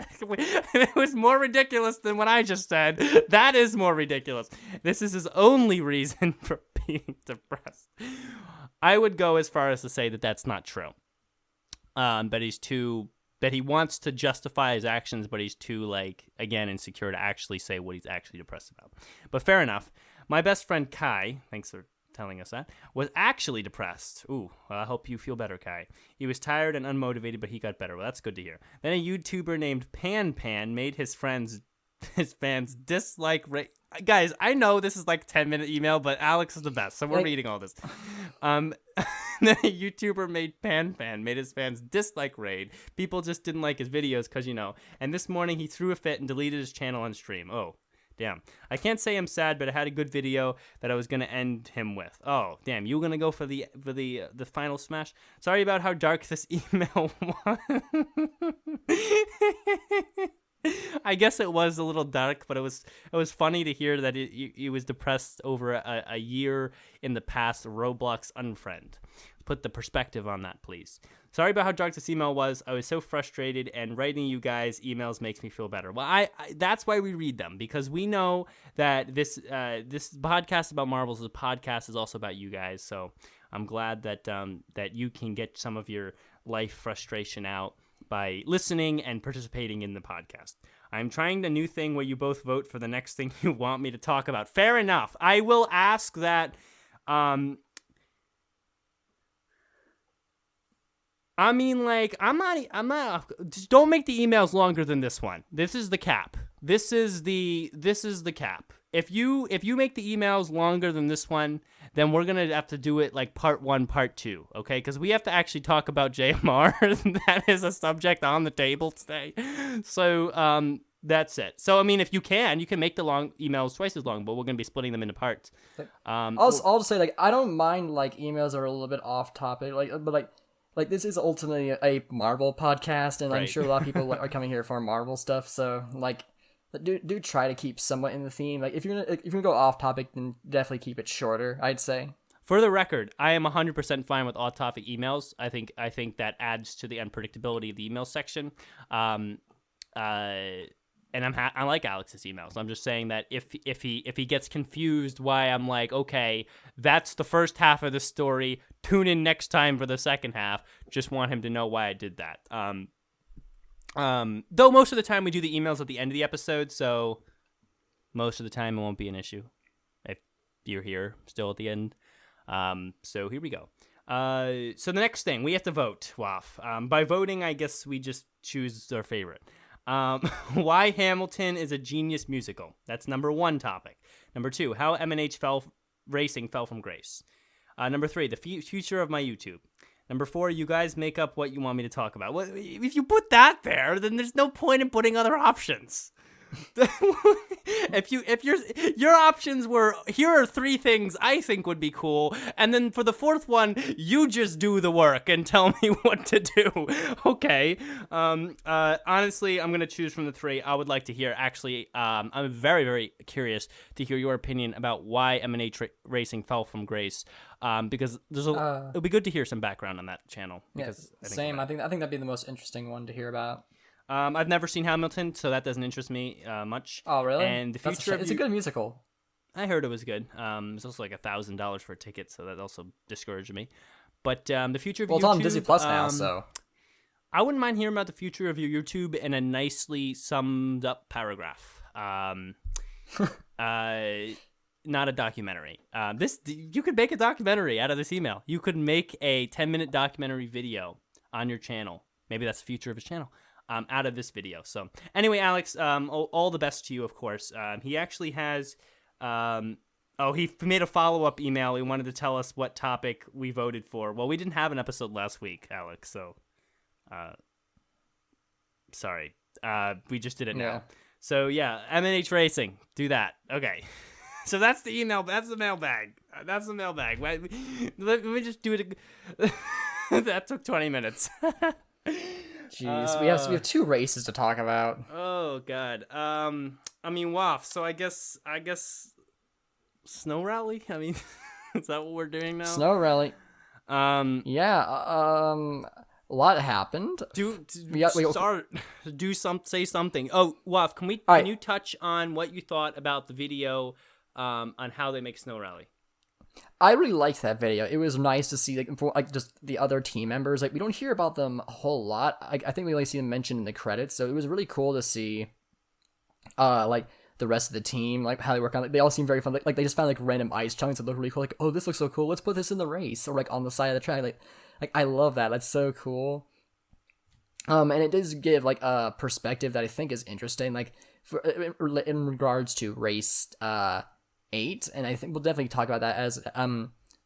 It was more ridiculous than what I just said. That is more ridiculous. This is his only reason for being depressed. I would go as far as to say that that's not true. But he wants to justify his actions, but he's too, like, again, insecure to actually say what he's actually depressed about. But fair enough. My best friend Kai, thanks for telling us that, was actually depressed. Ooh, well, I hope you feel better, Kai. He was tired and unmotivated, but he got better. Well, that's good to hear. Then a YouTuber named Pan made his fans dislike guys, I know this is like a 10-minute email, but Alex is the best, so we're reading all this. Then a YouTuber made Pan made his fans dislike Raid. People just didn't like his videos because, and this morning he threw a fit and deleted his channel on stream. Oh, damn. I can't say I'm sad, but I had a good video that I was going to end him with. Oh, damn. You were going to go for the final smash? Sorry about how dark this email was. I guess it was a little dark, but it was funny to hear that he was depressed over a year in the past Roblox unfriend. Put the perspective on that, please. Sorry about how dark this email was. I was so frustrated, and writing you guys emails makes me feel better. Well, I that's why we read them, because we know that this podcast about Marvels, the podcast is also about you guys. So I'm glad that that you can get some of your life frustration out by listening and participating in the podcast. I'm trying the new thing where you both vote for the next thing you want me to talk about. Fair enough. I will ask that. I mean, like, I'm not, just don't make the emails longer than this one. This is the cap. This is the cap. If you make the emails longer than this one, then we're going to have to do it like part 1, part 2, okay? Because we have to actually talk about JMR. That is a subject on the table today. So, that's it. So, I mean, if you can make the long emails twice as long, but we're going to be splitting them into parts. I'll just say, like, I don't mind, like, emails that are a little bit off topic, like, this is ultimately a Marvel podcast, and I'm sure a lot of people are coming here for Marvel stuff. So, like, do try to keep somewhat in the theme. Like, if you're gonna go off topic, then definitely keep it shorter, I'd say. For the record, I am 100% fine with off-topic emails. I think that adds to the unpredictability of the email section. And I like Alex's emails. I'm just saying that if he gets confused why I'm like, okay, that's the first half of the story, tune in next time for the second half. Just want him to know why I did that. Though most of the time we do the emails at the end of the episode, so most of the time it won't be an issue if you're here still at the end. So here we go. So the next thing, we have to vote, Waf. By voting, I guess we just choose our favorite. Why Hamilton is a genius musical. That's number 1 topic. Number 2, how M&H racing fell from grace. Number 3, the future of my YouTube. Number 4, you guys make up what you want me to talk about. Well, if you put that there, then there's no point in putting other options. if your options were, here are 3 things I think would be cool, and then for the 4th one you just do the work and tell me what to do. Okay. Honestly, I'm gonna choose from the 3. I would like to hear, actually, I'm very, very curious to hear your opinion about why M&H racing fell from grace, because it'll be good to hear some background on that channel. Because I think that'd be the most interesting one to hear about. I've never seen Hamilton, so that doesn't interest me much. Oh, really? And the future it's a good musical. I heard it was good. It's also like $1,000 for a ticket, so that also discouraged me. But the future of YouTube... Well, it's on Disney Plus now, so... I wouldn't mind hearing about the future of your YouTube in a nicely summed up paragraph. Not a documentary. You could make a documentary out of this email. You could make a 10-minute documentary video on your channel. Maybe that's the future of his channel. Out of this video. So anyway, Alex, all the best to you, of course. He actually has, he made a follow-up email. He wanted to tell us what topic we voted for. Well, we didn't have an episode last week, Alex, so, sorry. We just did it now. So yeah, M&H Racing, do that. Okay. So that's the email. That's the mailbag. That's the mailbag. Let me just do it. That took 20 minutes. Jeez, we have 2 races to talk about. Oh god. I mean, WAF. So I guess Snow Rally. I mean, is that what we're doing now? Snow Rally. Yeah. A lot happened. Say something. Oh, WAF. Can you touch on what you thought about the video, on how they make Snow Rally? I really liked that video. It was nice to see just the other team members. Like we don't hear about them a whole lot. I think we only see them mentioned in the credits. So it was really cool to see, like the rest of the team, like how they work on it. They all seem very fun. Like they just found like random ice chunks that look really cool. Like, oh, this looks so cool. Let's put this in the race or like on the side of the track. Like I love that. That's so cool. And it does give like a perspective that I think is interesting. Like in regards to race 8, and I think we'll definitely talk about that as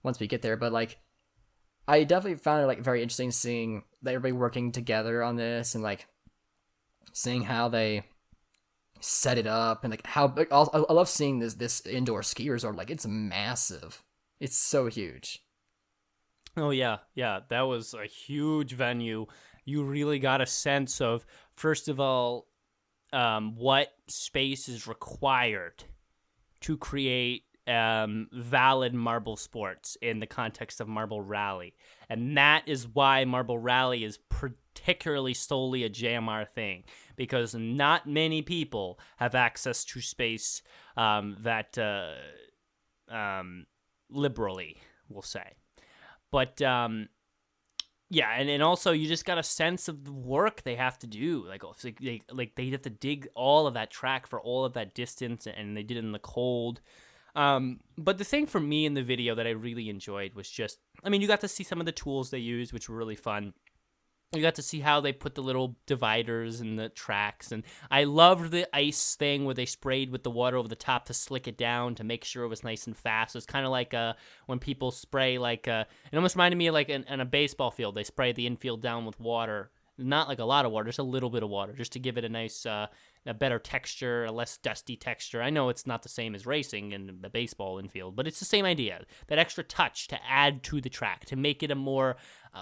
once we get there. But like, I definitely found it like very interesting seeing that everybody working together on this, and like seeing how they set it up, and like how I love seeing this indoor ski resort. Like it's massive, it's so huge. Oh yeah, that was a huge venue. You really got a sense of, first of all, what space is required to create valid marble sports in the context of Marble Rally. And that is why Marble Rally is particularly solely a JMR thing, because not many people have access to space that liberally, we'll say. But yeah, and also you just got a sense of the work they have to do. Like they have to dig all of that track for all of that distance, and they did it in the cold. But the thing for me in the video that I really enjoyed was just, I mean, you got to see some of the tools they used, which were really fun. You got to see how they put the little dividers in the tracks, and I loved the ice thing where they sprayed with the water over the top to slick it down to make sure it was nice and fast. It's kind of like when people spray it almost reminded me of like in a baseball field, they spray the infield down with water, not like a lot of water, just a little bit of water, just to give it a nice, a better texture, a less dusty texture. I know it's not the same as racing in the baseball infield, but it's the same idea. That extra touch to add to the track, to make it a more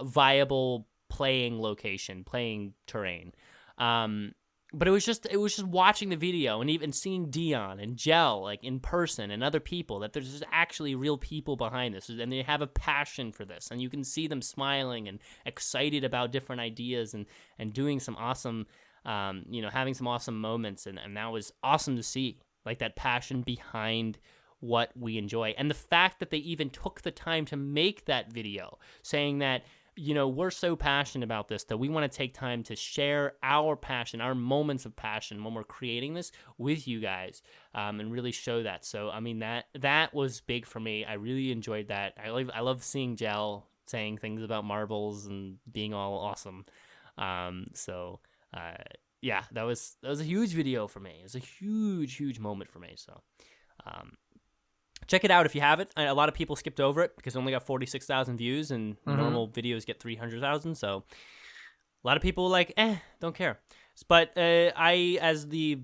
viable playing location, playing terrain. But it was just watching the video and even seeing Dion and Gel like in person and other people, that there's just actually real people behind this, and they have a passion for this, and you can see them smiling and excited about different ideas and doing some awesome, having some awesome moments, and that was awesome to see, like that passion behind what we enjoy. And the fact that they even took the time to make that video saying that, we're so passionate about this that we want to take time to share our passion, our moments of passion when we're creating this with you guys, and really show that. So, I mean, that was big for me. I really enjoyed that. I love seeing Gel saying things about marbles and being all awesome. Yeah, that was a huge video for me. It was a huge moment for me. So, check it out if you haven't. A lot of people skipped over it because it only got 46,000 views, and normal videos get 300,000. So a lot of people were like, don't care. But I, as the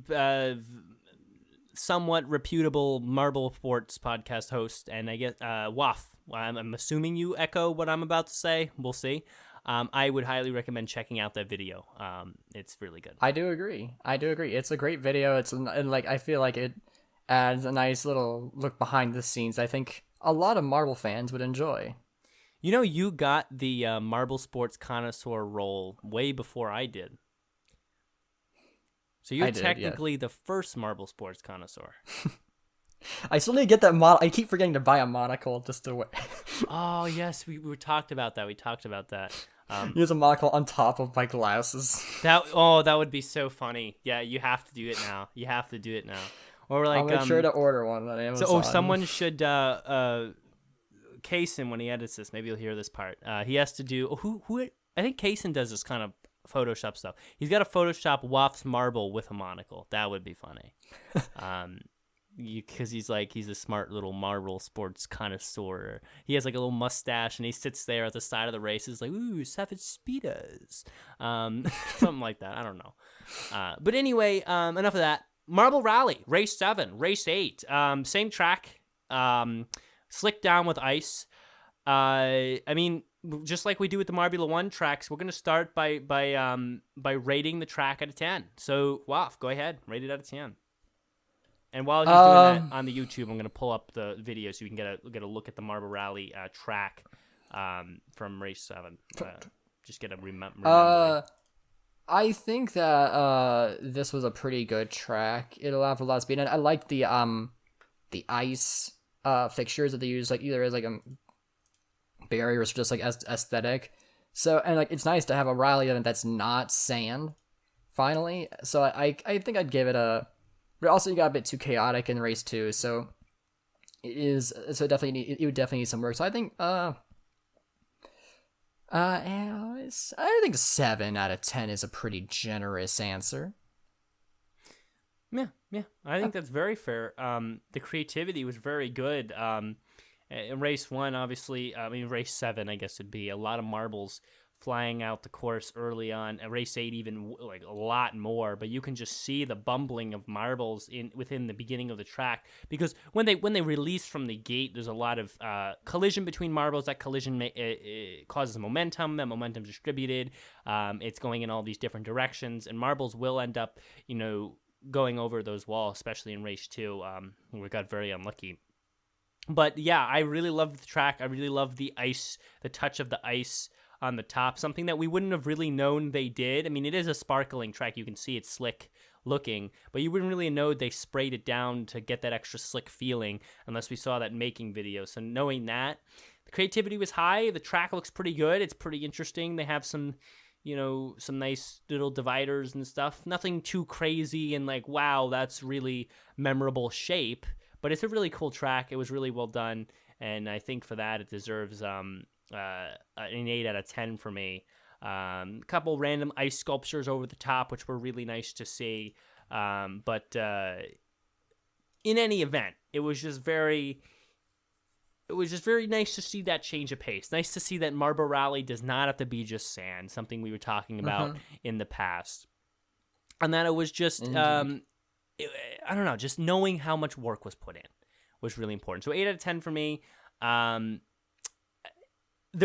somewhat reputable Marble Sports podcast host, and I guess WAF, I'm assuming you echo what I'm about to say. We'll see. I would highly recommend checking out that video. It's really good. I do agree. It's a great video. And like I feel like it adds a nice little look behind the scenes I think a lot of Marble fans would enjoy. You got the Marble Sports connoisseur role way before I did. So you're technically the first Marble Sports connoisseur. I still need to get that model. I keep forgetting to buy a monocle just to wear. Oh, yes, we talked about that. Use a monocle on top of my glasses. That would be so funny. Yeah, you have to do it now. Or like, I'll make sure to order one on Amazon. Someone should Kaysen, when he edits this, maybe you'll hear this part. He has to do who I think Kaysen does this kind of Photoshop stuff. He's got to Photoshop Waff's marble with a monocle. That would be funny. Because he's a smart little Marble Sports connoisseur. He has like a little mustache, and he sits there at the side of the races like, ooh, Savage Speedos. Something like that. I don't know. But anyway, enough of that. Marble Rally, Race 7, Race 8, same track, slicked down with ice. I mean, just like we do with the Marbula 1 tracks, we're going to start by rating the track out of 10. So, Waf, go ahead, rate it out of 10. And while he's doing that on the YouTube, I'm going to pull up the video so you can get a look at the Marble Rally track from Race 7. Just get a remember. I think that this was a pretty good track. It allowed for a lot of speed, and I liked the ice fixtures that they use, like either as like a barriers or just like as aesthetic. So, and like it's nice to have a rally event that's not sand finally. So I think I'd give it a, but also you got a bit too chaotic in race 2. So it is, so it would definitely need some work. So I think I think 7 out of 10 is a pretty generous answer. Yeah. I think that's very fair. The creativity was very good. In race 1, obviously, race 7, I guess it'd be a lot of marbles flying out the course early on. Race 8, even like a lot more. But you can just see the bumbling of marbles within the beginning of the track, because when they release from the gate, there's a lot of collision between marbles. That collision causes momentum. That momentum's distributed. It's going in all these different directions, and marbles will end up, going over those walls, especially in race 2. We got very unlucky. But yeah, I really loved the track. I really loved the ice, the touch of the ice on the top, something that we wouldn't have really known they did. I mean, it is a sparkling track. You can see it's slick looking, but you wouldn't really know they sprayed it down to get that extra slick feeling unless we saw that making video. So knowing that, the creativity was high. The track looks pretty good. It's pretty interesting. They have some nice little dividers and stuff. Nothing too crazy and like, wow, that's really memorable shape. But it's a really cool track. It was really well done, and I think for that it deserves an 8 out of 10 for me. A couple random ice sculptures over the top, which were really nice to see. But in any event, it was just very nice to see that change of pace. Nice to see that Marble Rally does not have to be just sand, something we were talking about in the past. And that it was just, I don't know, just knowing how much work was put in was really important. So 8 out of 10 for me. There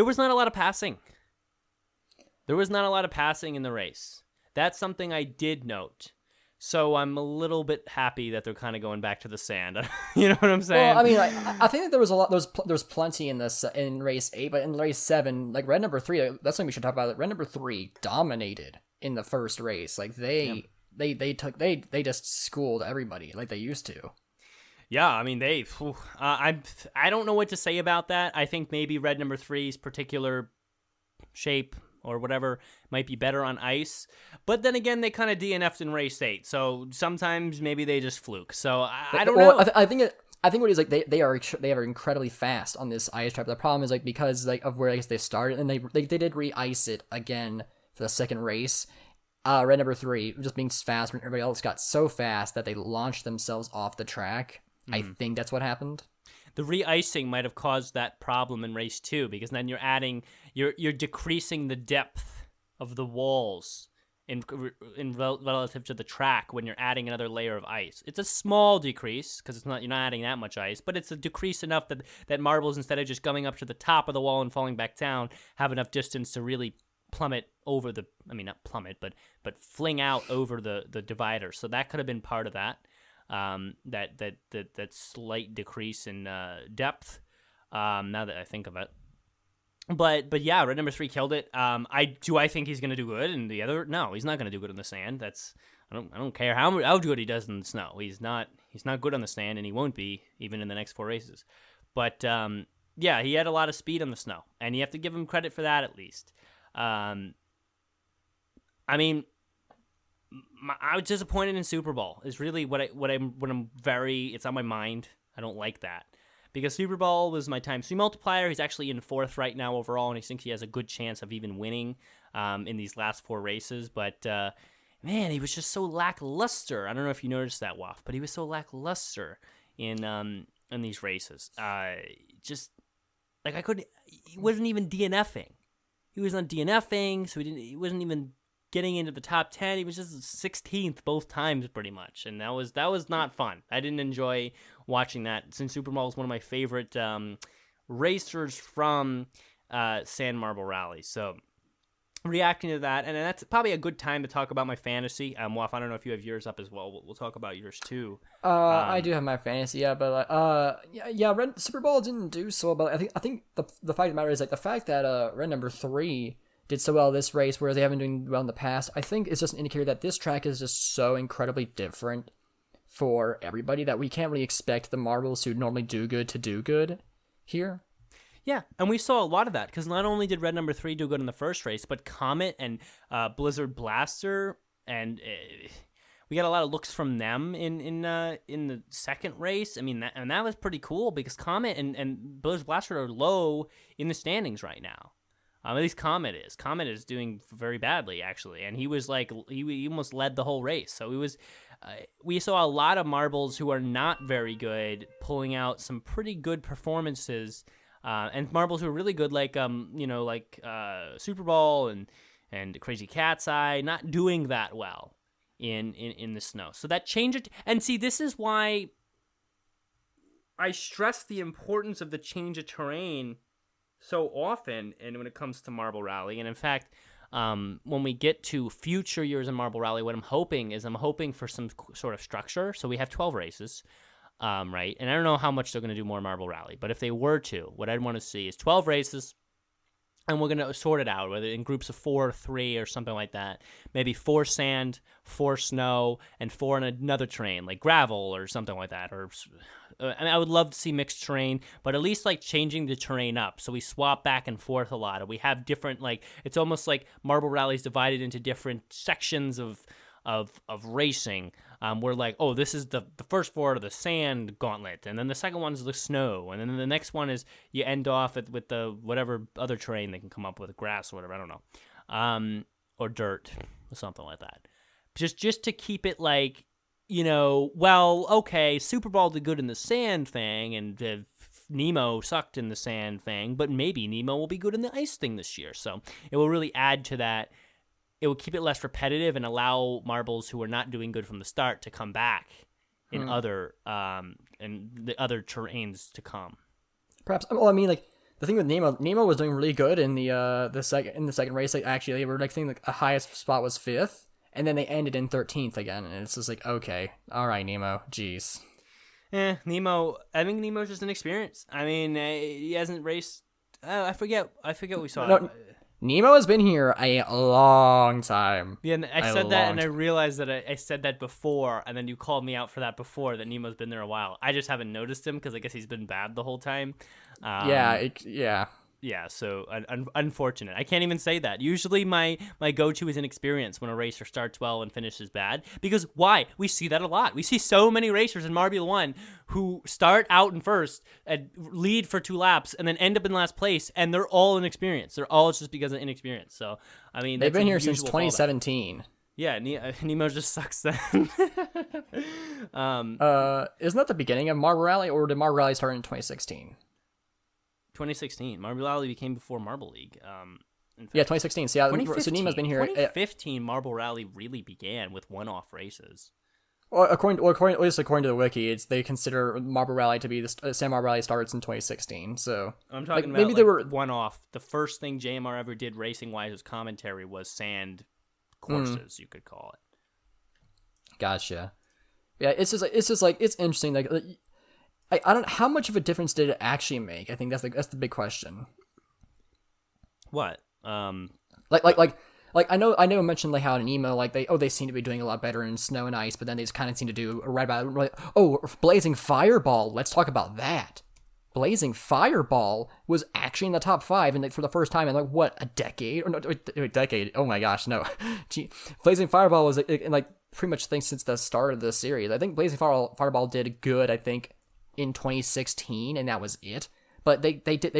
was not a lot of passing. There was not a lot of passing in the race. That's something I did note. So I'm a little bit happy that they're kind of going back to the sand. You know what I'm saying? Well, I mean, I think that there was a lot. There's plenty in this in race 8, but in race 7, like red number 3, that's something we should talk about. Red number 3 dominated in the first race. Like they just schooled everybody like they used to. Yeah, I mean I don't know what to say about that. I think maybe red number 3's particular shape or whatever might be better on ice, but then again, they kind of DNF'd in race 8, so sometimes maybe they just fluke. So I don't know. I think what it is, like they are incredibly fast on this ice track. The problem is like because like of where I guess they started, and they did re-ice it again for the second race. Red number 3 just being fast when everybody else got so fast that they launched themselves off the track. I think that's what happened. The re-icing might have caused that problem in race 2, because then you're decreasing the depth of the walls in relative to the track when you're adding another layer of ice. It's a small decrease because you're not adding that much ice, but it's a decrease enough that marbles, instead of just going up to the top of the wall and falling back down, have enough distance to really plummet over not plummet, but fling out over the divider. So that could have been part of that. That slight decrease in depth. Now that I think of it, but yeah, red number 3 killed it. I think he's gonna do good, and the other, no, he's not gonna do good in the sand. I don't care how good he does in the snow. He's not good on the sand, and he won't be even in the next 4 races. But yeah, he had a lot of speed on the snow, and you have to give him credit for that at least. I mean, I was disappointed in Super Bowl is really it's on my mind. I don't like that, because Super Bowl was my time 3 multiplier. He's actually in 4th right now overall, and I think he has a good chance of even winning in these last 4 races. But man, he was just so lackluster. I don't know if you noticed that, Waff, but he was so lackluster in these races. Just like he wasn't even DNFing. He was not DNFing, so he wasn't even getting into the top 10. He was just 16th both times pretty much, and that was not fun. I didn't enjoy watching that, since Super Bowl is one of my favorite racers from Sand Marble Rally. So reacting to that, and that's probably a good time to talk about my fantasy. Waff, I don't know if you have yours up as well. We'll talk about yours too. I do have my fantasy, yeah, but Red Super Bowl didn't do so well. But I think the fact of the matter is like the fact that red number 3 did so well this race, whereas they haven't done well in the past. I think it's just an indicator that this track is just so incredibly different for everybody that we can't really expect the marbles who normally do good to do good here. Yeah, and we saw a lot of that because not only did red number 3 do good in the first race, but Comet and Blizzard Blaster, and we got a lot of looks from them in the second race. I mean, that was pretty cool because Comet and Blizzard Blaster are low in the standings right now. At least Comet is. Comet is doing very badly actually, and he was like he almost led the whole race. So it was. We saw a lot of marbles who are not very good pulling out some pretty good performances. And marbles who are really good, like Super Bowl and Crazy Cat's Eye, not doing that well in the snow. So that changed. And see, this is why I stress the importance of the change of terrain so often, and when it comes to Marble Rally. And in fact, when we get to future years in Marble Rally, what I'm hoping for some sort of structure. So we have 12 races. Right, and I don't know how much they're going to do more Marble Rally, but if they were to, what I'd want to see is 12 races, and we're going to sort it out, whether in groups of 4 or 3 or something like that. Maybe 4 sand, 4 snow, and 4 on another terrain, like gravel or something like that. Or I would love to see mixed terrain, but at least like changing the terrain up, so we swap back and forth a lot, and we have different, like, it's almost like Marble Rally is divided into different sections of racing. We're like, oh, this is the first 4 of the sand gauntlet, and then the second one is the snow, and then the next one is you end off with the whatever other terrain they can come up with, grass or whatever, I don't know, or dirt or something like that. Just to keep it like, well, okay, Super Bowl did good in the sand thing, and Nemo sucked in the sand thing, but maybe Nemo will be good in the ice thing this year, so it will really add to that. It will keep it less repetitive and allow marbles who are not doing good from the start to come back in other the other terrains to come. Perhaps. Well, I mean, like the thing with Nemo was doing really good in the second race. Like, actually, they were like thinking like a highest spot was 5th, and then they ended in 13th again, and it's just like, okay, all right, Nemo, jeez. Nemo. I think Nemo's just an experience. I mean, he hasn't raced. I forget what we saw. No, Nemo has been here a long time. Yeah, and I said that, and I realized that I said that before, and then you called me out for that before, that Nemo's been there a while. I just haven't noticed him, because I guess he's been bad the whole time. Yeah, so unfortunate. I can't even say that. Usually my go-to is inexperience when a racer starts well and finishes bad. Because why? We see that a lot. We see so many racers in Marbula 1 who start out in first, and lead for 2 laps, and then end up in last place, and they're all inexperienced. They're all just because of inexperience. So, I mean, they've been here since 2017. Fallback. Yeah, Nemo just sucks then. Isn't that the beginning of Marble Rally, or did Marble Rally start in 2016? 2016. Marble Rally became before Marble League. In fact, 2016. So, so Nemo's been here. 2015, Marble Rally really began with one-off races. Well, according to the wiki, they consider Marble Rally to be Sand Marble Rally starts in 2016. So I'm talking about maybe there were one-off. The first thing JMR ever did racing-wise as commentary was sand courses, you could call it. Gotcha. Yeah, it's interesting. Like, I don't. How much of a difference did it actually make? I think that's the big question. What? Like I know I mentioned like how in Nemo they seem to be doing a lot better in snow and ice, but then they just kind of seem to do right about like, oh, Blazing Fireball. Let's talk about that. Blazing Fireball was actually in the top 5, and for the first time in like what, a decade or no, a decade? Oh my gosh, no. Gee, Blazing Fireball was like pretty much since the start of the series. I think Blazing Fireball did good. I think in 2016, and that was it. But they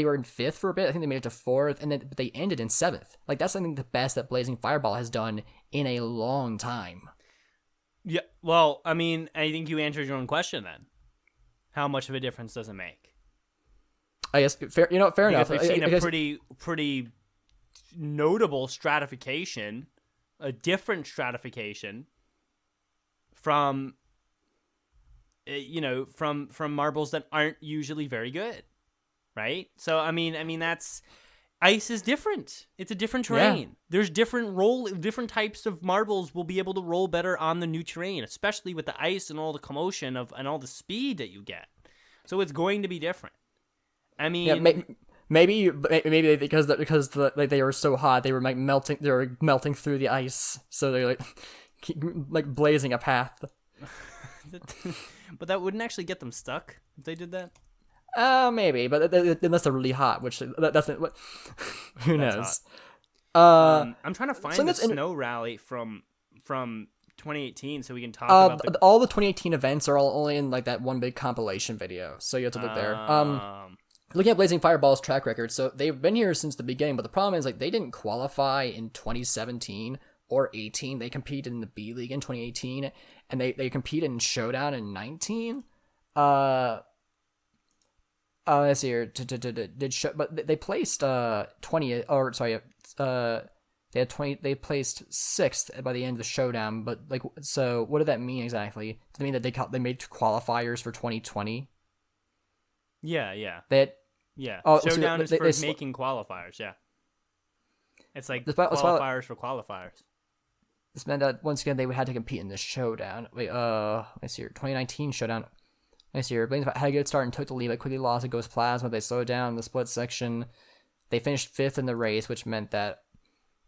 were in 5th for a bit. I think they made it to 4th, and then they ended in 7th. Like, that's, I think, the best that Blazing Fireball has done in a long time. Yeah, well, I mean, I think you answered your own question then. How much of a difference does it make? I guess fair enough. We've seen a pretty notable stratification, a different stratification from from marbles that aren't usually very good. Right? So, I mean, that's... Ice is different. It's a different terrain. Yeah. There's different types of marbles will be able to roll better on the new terrain, especially with the ice and all the commotion and all the speed that you get. So it's going to be different. I mean... Yeah, maybe because they were so hot, they were melting through the ice, so they're like blazing a path. But that wouldn't actually get them stuck if they did that. Maybe, but unless they're really hot, which that's what. Who knows? I'm trying to find the that's snow rally from 2018 so we can talk about all the 2018 events are all only in like that one big compilation video, so you have to look there. Looking at Blazing Fireball's track record, so they've been here since the beginning, but the problem is like they didn't qualify in 2017 or 18. They competed in the B League in 2018, and they competed in Showdown in 19. Let's see here. But they placed 20, or sorry, they had 20. They placed 6th by the end of the Showdown. But like, so what did that mean exactly? Does it mean that they made qualifiers for 2020? Yeah. So Showdown is for making qualifiers. Yeah, it's like qualifiers for qualifiers. This meant that once again they had to compete in the Showdown. Wait, let's see here. 2019 Showdown. Let's see here. Blazing had a good start and took the lead, but quickly lost to Ghost Plasma. They slowed down in the split section. They finished 5th in the race, which meant that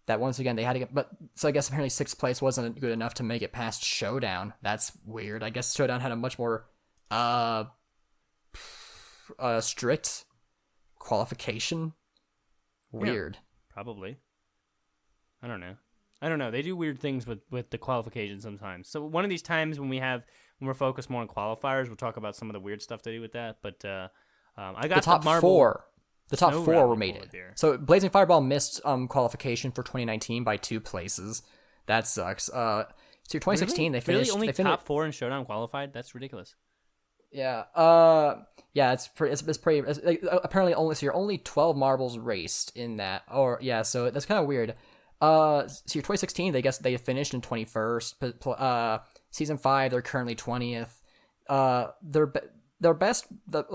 once again they had to get. But so I guess apparently 6th place wasn't good enough to make it past Showdown. That's weird. I guess Showdown had a much more strict qualification. Weird. Yeah, probably. I don't know. They do weird things with the qualification sometimes. So one of these times when we're focused more on qualifiers, we'll talk about some of the weird stuff they do with that. But I got the top four. The top 4 were made it. So Blazing Fireball missed qualification for 2019 by 2 places. That sucks. So 2016 they finished. Really, only they finished, top 4 in Showdown qualified? That's ridiculous. Yeah. Yeah. It's pretty. Apparently only 12 marbles raced in that. Or yeah. So that's kind of weird. So 2016 they finished in 21st. But season 5 they're currently 20th. Their best. Did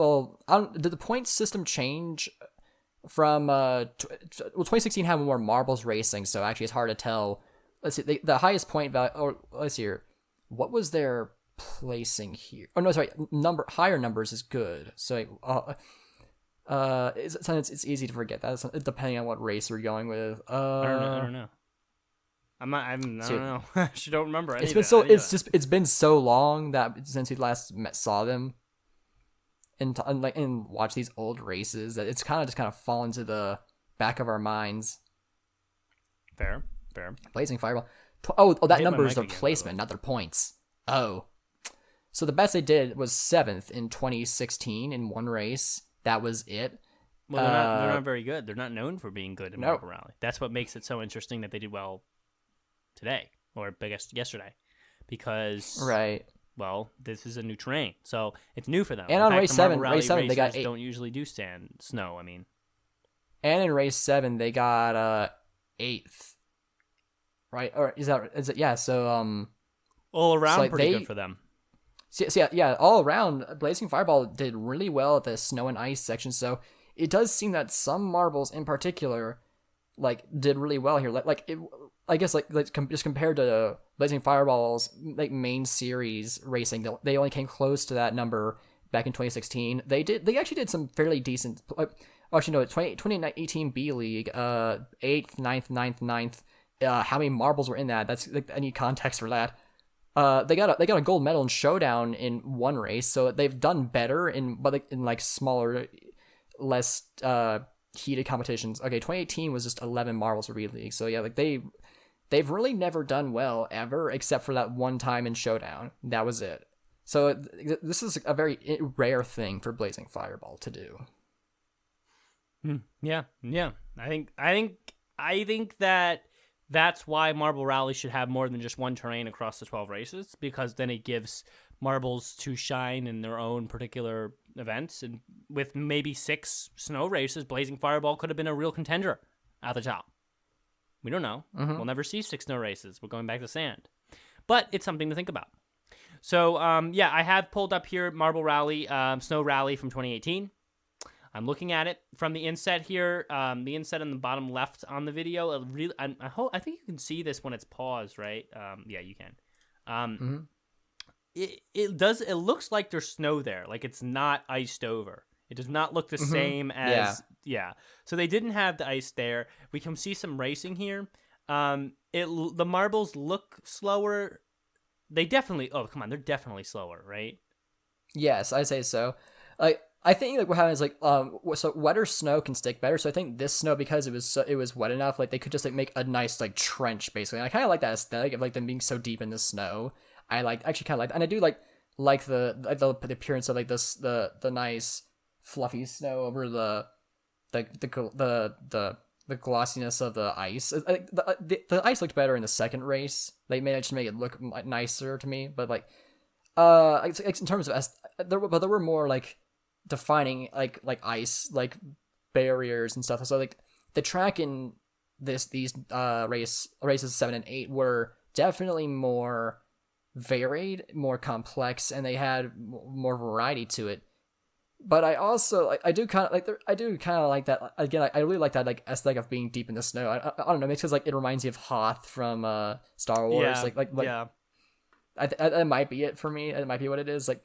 the point system change from 2016 had more marbles racing, so actually it's hard to tell. Let's see, the highest point value. Or let's see here, what was their placing here? Oh no, sorry, higher numbers is good. So it's easy to forget that depending on what race we're going with. I don't know. I don't know. I actually don't remember. It's been so long that since we last saw them. And watch these old races that it's kind of fallen to the back of our minds. Fair. Blazing Fireball. That number is their placement, not their points. Oh, so the best they did was 7th in 2016 in one race. That was it. Well, they're not very good. They're not known for being good in Marble Rally. That's what makes it so interesting that they did well today, or I guess yesterday, because right. Well, this is a new terrain, so it's new for them. And on race 7, they got 8. Don't usually do snow. I mean, and in race 7 they got 8th, right? Or is it? Yeah. So all around pretty good for them. So yeah, all around, Blazing Fireball did really well at the snow and ice section. So it does seem that some marbles in particular, like, did really well here. I guess just compared to Blazing Fireball's like main series racing, they only came close to that number back in 2016. They actually did some fairly decent. Actually, no, 2018 B League, 8th, 9th, 9th. How many marbles were in that? That's like, I need context for that. They got a gold medal in Showdown in one race, so they've done better in smaller, less heated competitions. Okay, 2018 was just 11 marbles for B League, so yeah, like they've really never done well ever, except for that one time in Showdown. That was it. So this is a very rare thing for Blazing Fireball to do. Yeah. I think that that's why Marble Rally should have more than just one terrain across the 12 races, because then it gives marbles to shine in their own particular events. And with maybe 6 snow races, Blazing Fireball could have been a real contender at the top. We don't know. Mm-hmm. We'll never see 6 snow races. We're going back to sand. But it's something to think about. So, I have pulled up here Marble Rally, Snow Rally from 2018. I'm looking at it from the inset here. The inset on the bottom left on the video. I think you can see this when it's paused, right? Yeah, you can. It looks like there's snow there. Like it's not iced over. It does not look the same as So they didn't have the ice there. We can see some racing here. The marbles look slower they definitely. Oh, come on, they're definitely slower, right? Yes, I say so. Like I think like what happens like so wetter snow can stick better. So I think this snow, because it was wet enough, like they could just like make a nice like trench basically. And I kind of like that aesthetic of like them being so deep in the snow. I like actually kind of like, and I do like the appearance of like this the nice fluffy snow over the glossiness of the ice. The ice looked better in the second race. They managed to make it look nicer to me, but like in terms of there were more like defining like ice like barriers and stuff. So like the track in these races 7 and 8 were definitely more varied, more complex, and they had more variety to it. But I also I do kind of like that. Again, I really like that like aesthetic of being deep in the snow. I don't know, maybe because like it reminds me of Hoth from Star Wars. Yeah. That might be it for me. It might be what it is. Like,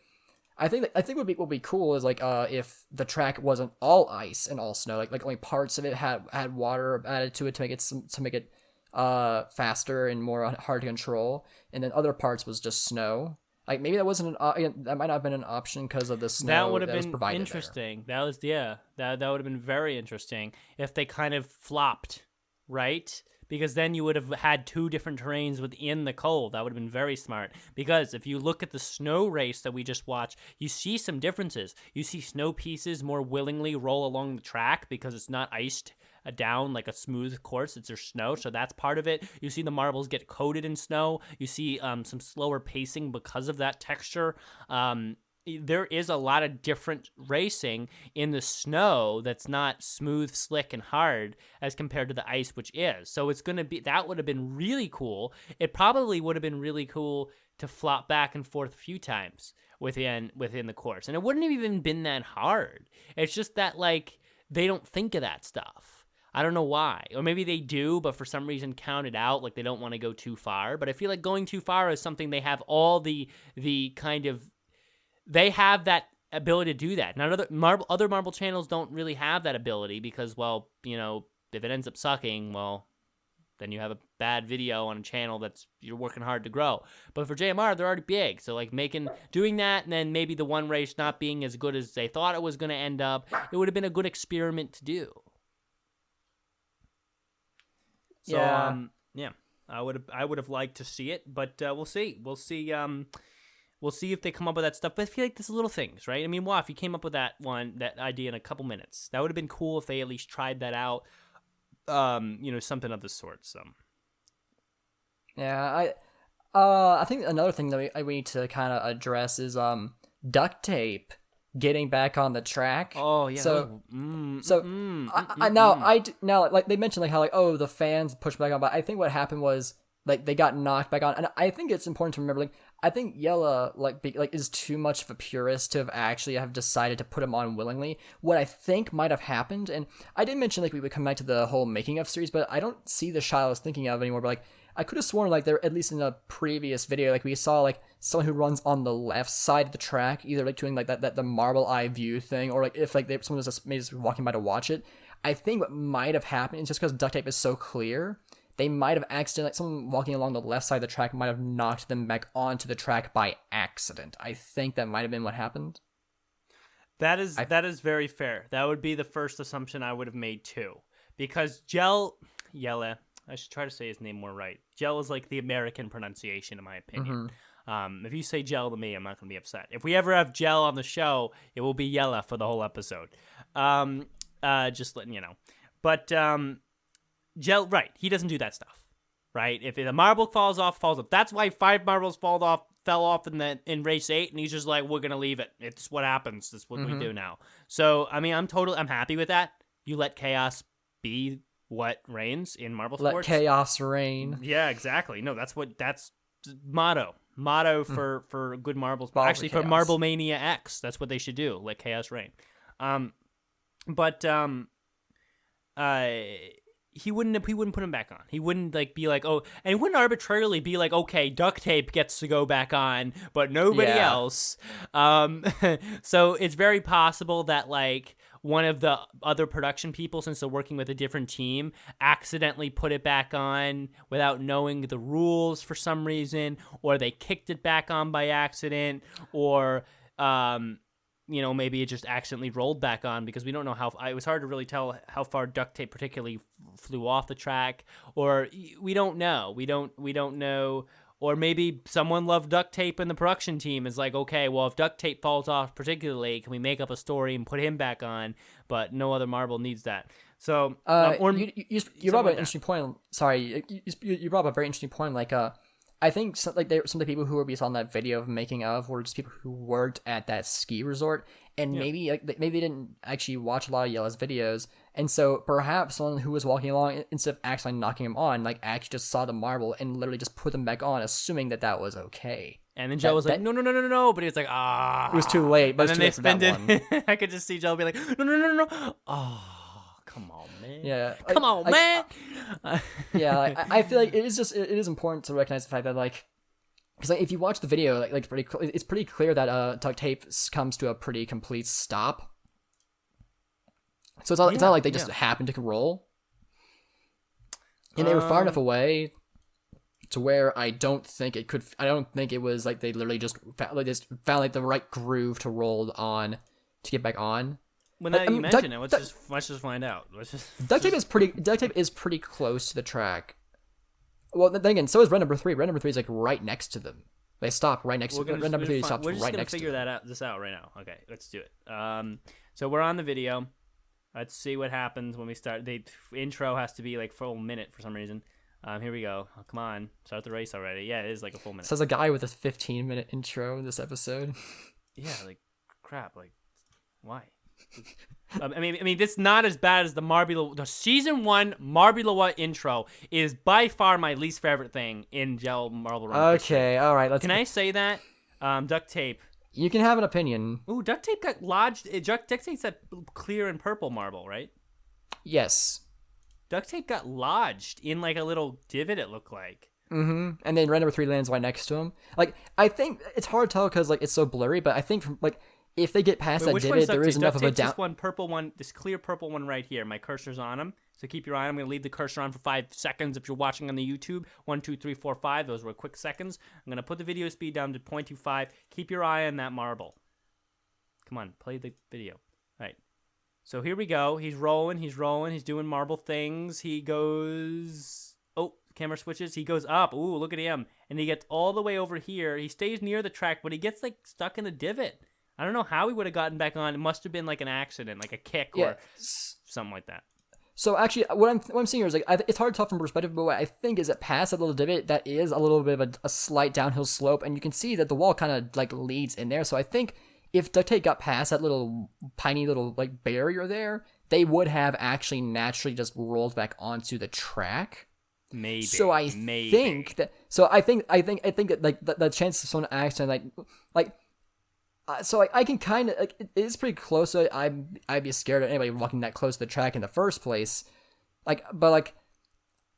I think what would be cool is like if the track wasn't all ice and all snow. Like only parts of it had water added to it to make it faster and more hard to control, and then other parts was just snow. Like maybe that wasn't that might not have been an option because of the snow that would have was been provided interesting. there. That was that would have been very interesting if they kind of flopped, right? Because then you would have had two different terrains within the cold. That would have been very smart. Because if you look at the snow race that we just watched, you see some differences. You see snow pieces more willingly roll along the track because it's not iced down like a smooth course. It's their snow, so that's part of it. You see the marbles get coated in snow. You see some slower pacing because of that texture. There is a lot of different racing in the snow that's not smooth, slick, and hard as compared to the ice, which is. So it's going to be, that would have been really cool. It probably would have been really cool to flop back and forth a few times within the course. And it wouldn't have even been that hard. It's just that, like, they don't think of that stuff. I don't know why. Or maybe they do, but for some reason count it out, like they don't want to go too far. But I feel like going too far is something they have all the kind of, they have that ability to do that. Now, other marble channels don't really have that ability because, well, you know, if it ends up sucking, well, then you have a bad video on a channel that's you're working hard to grow. But for JMR, they're already big, so like doing that, and then maybe the one race not being as good as they thought it was going to end up, it would have been a good experiment to do. So yeah, I would have liked to see it, but we'll see. We'll see if they come up with that stuff. But I feel like there's little things, right? I mean, wow, if you came up with that idea in a couple minutes, that would have been cool if they at least tried that out. Something of the sort. So, yeah, I think another thing that we need to kind of address is duct tape getting back on the track. Oh yeah. So now like they mentioned like how like the fans pushed back on, but I think what happened was like they got knocked back on, and I think it's important to remember like I think Yella is too much of a purist to have decided to put him on willingly. What I think might have happened, and I did mention like we would come back to the whole making of series, but I don't see the shot I was thinking of anymore. But like I could have sworn like there, at least in a previous video, like we saw like someone who runs on the left side of the track, either like doing like that the marble eye view thing, or like if like someone was just walking by to watch it. I think what might have happened is just because duct tape is so clear, they might have accidentally, like someone walking along the left side of the track might have knocked them back onto the track by accident. I think that might have been what happened. That is very fair. That would be the first assumption I would have made too, because Yella. I should try to say his name more right. Gel is like the American pronunciation, in my opinion. Mm-hmm. If you say Gel to me, I'm not going to be upset. If we ever have Gel on the show, it will be Yella for the whole episode. Just letting you know. But Gel, right, he doesn't do that stuff, right? If the marble falls off. That's why 5 marbles fell off in race 8, and he's just like, we're going to leave it. It's what happens. That's what we do now. So, I mean, I'm happy with that. You let chaos be what reigns in marble sports. Let chaos reign. Yeah, exactly. No, that's motto for good marbles. Actually, for Marble Mania X, that's what they should do. Let chaos reign. He wouldn't put him back on. He wouldn't like be like, oh, and he wouldn't arbitrarily be like, okay, duct tape gets to go back on, but nobody else. So it's very possible that like one of the other production people, since they're working with a different team, accidentally put it back on without knowing the rules for some reason, or they kicked it back on by accident, or maybe it just accidentally rolled back on, because we don't know it was hard to really tell how far duct tape particularly flew off the track, or we don't know. We don't know. Or maybe someone loved duct tape in the production team is like, okay, well, if duct tape falls off particularly, can we make up a story and put him back on? But no other marble needs that. So, you brought up an interesting point. Sorry, you brought up a very interesting point. Like, I think some of the people who were on that video of making of were just people who worked at that ski resort, and maybe they didn't actually watch a lot of Yella's videos, and so perhaps someone who was walking along, instead of actually knocking him on, actually just saw the marble and literally just put them back on, assuming that was okay. And then Joe was like, no, but he was like, it was too late. But and then they spent it. I could just see Joe be like, no. Come on, man. Yeah. Come on, man. I feel like it is important to recognize the fact that because if you watch the video, it's pretty clear that duct tape comes to a pretty complete stop. So it's not like they just happened to roll. And they were far enough away to where I don't think it was like they literally just found the right groove to roll on to get back on. Well, now you mention it, let's just find out. Duct tape is pretty close to the track. Well, then again, so is red number 3. Red number 3 is right next to them. They stop right next to red number 3. Stops right next to them. We're just gonna figure this out right now. Okay, let's do it. So we're on the video. Let's see what happens when we start. The intro has to be full minute for some reason. Here we go. Oh, come on, start the race already. Yeah, it is a full minute. Says a guy with a 15-minute intro in this episode. Yeah, crap. Why? I mean, it's not as bad as the season 1 Marby intro is by far my least favorite thing in Gel Marble Run. Okay, all right. Can I say that? Duct tape. You can have an opinion. Ooh, duct tape got lodged. Duct tape's that clear and purple marble, right? Yes. Duct tape got lodged in a little divot. It looked like. Mm-hmm. And then red number 3 lands right next to him. I think it's hard to tell because it's so blurry. But I think if they get past that divot, there is enough of a down. This one purple one, this clear purple one right here. My cursor's on them, so keep your eye on. I'm gonna leave the cursor on for 5 seconds if you're watching on the YouTube. 1, 2, 3, 4, 5. Those were quick seconds. I'm gonna put the video speed down to 0.25. Keep your eye on that marble. Come on, play the video. All right. So here we go. He's rolling. He's doing marble things. He goes. Oh, camera switches. He goes up. Ooh, look at him. And he gets all the way over here. He stays near the track, but he gets stuck in the divot. I don't know how he would have gotten back on. It must have been an accident, a kick or something like that. So actually, what I'm seeing here is it's hard to tell from perspective, but what I think is that past that little divot, that is a little bit of a slight downhill slope, and you can see that the wall kind of leads in there. So I think if duct tape got past that little tiny little barrier there, they would have actually naturally just rolled back onto the track. Maybe. So I think that. So I think that the chance of someone accident so I can kind of it is pretty close. So I'd be scared of anybody walking that close to the track in the first place. But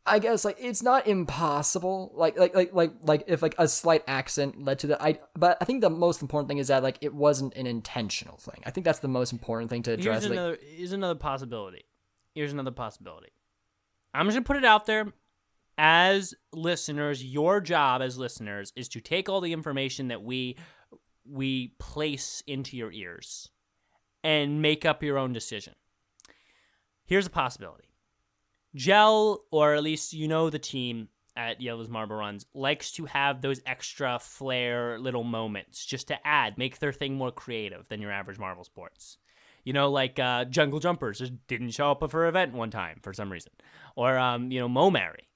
I guess it's not impossible. If a slight accident led to that. But I think the most important thing is that it wasn't an intentional thing. I think that's the most important thing to address. Here's another possibility. I'm just gonna put it out there. As listeners, your job as listeners is to take all the information that we place into your ears and make up your own decision. Here's a possibility. Gel, or at least the team at Yellow's Marble Runs, likes to have those extra flair little moments just to make their thing more creative than your average Marble Sports. Jungle Jumpers just didn't show up for an event one time for some reason. Or, Momary,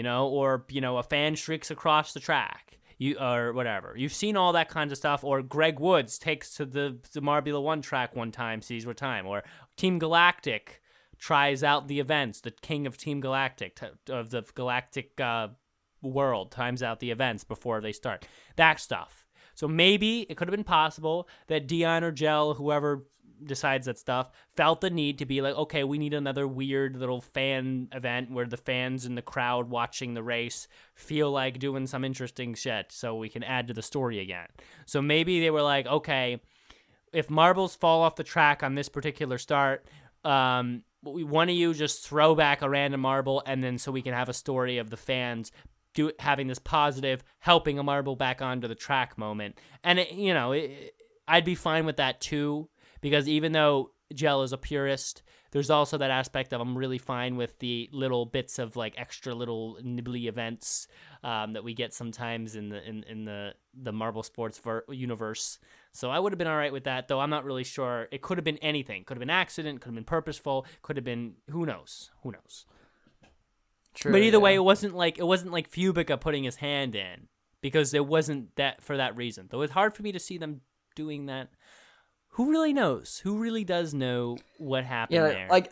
or, a fan streaks across the track. Or whatever. You've seen all that kind of stuff. Or Greg Woods takes to the Marbula 1 track one time, sees what time. Or Team Galactic tries out the events. The king of Team Galactic, of the Galactic world, times out the events before they start. That stuff. So maybe it could have been possible that Dion or Gel, whoever decides that stuff, felt the need to be okay, we need another weird little fan event where the fans in the crowd watching the race feel like doing some interesting shit so we can add to the story again. So maybe they were okay, if marbles fall off the track on this particular start, one of you just throw back a random marble, and then so we can have a story of the fans having this positive helping a marble back onto the track moment. And I'd be fine with that too, because even though Gel is a purist, there's also that aspect of I'm really fine with the little bits of like extra little nibbly events that we get sometimes in the Marble Sports universe. So I would have been all right with that, though I'm not really sure. It could have been anything. Could have been accident. Could have been purposeful. Could have been who knows. True, but either way, it wasn't like Fubica putting his hand in, because it wasn't that for that reason. Though it's hard for me to see them doing that. Who really knows? Who really does know what happened there? Like,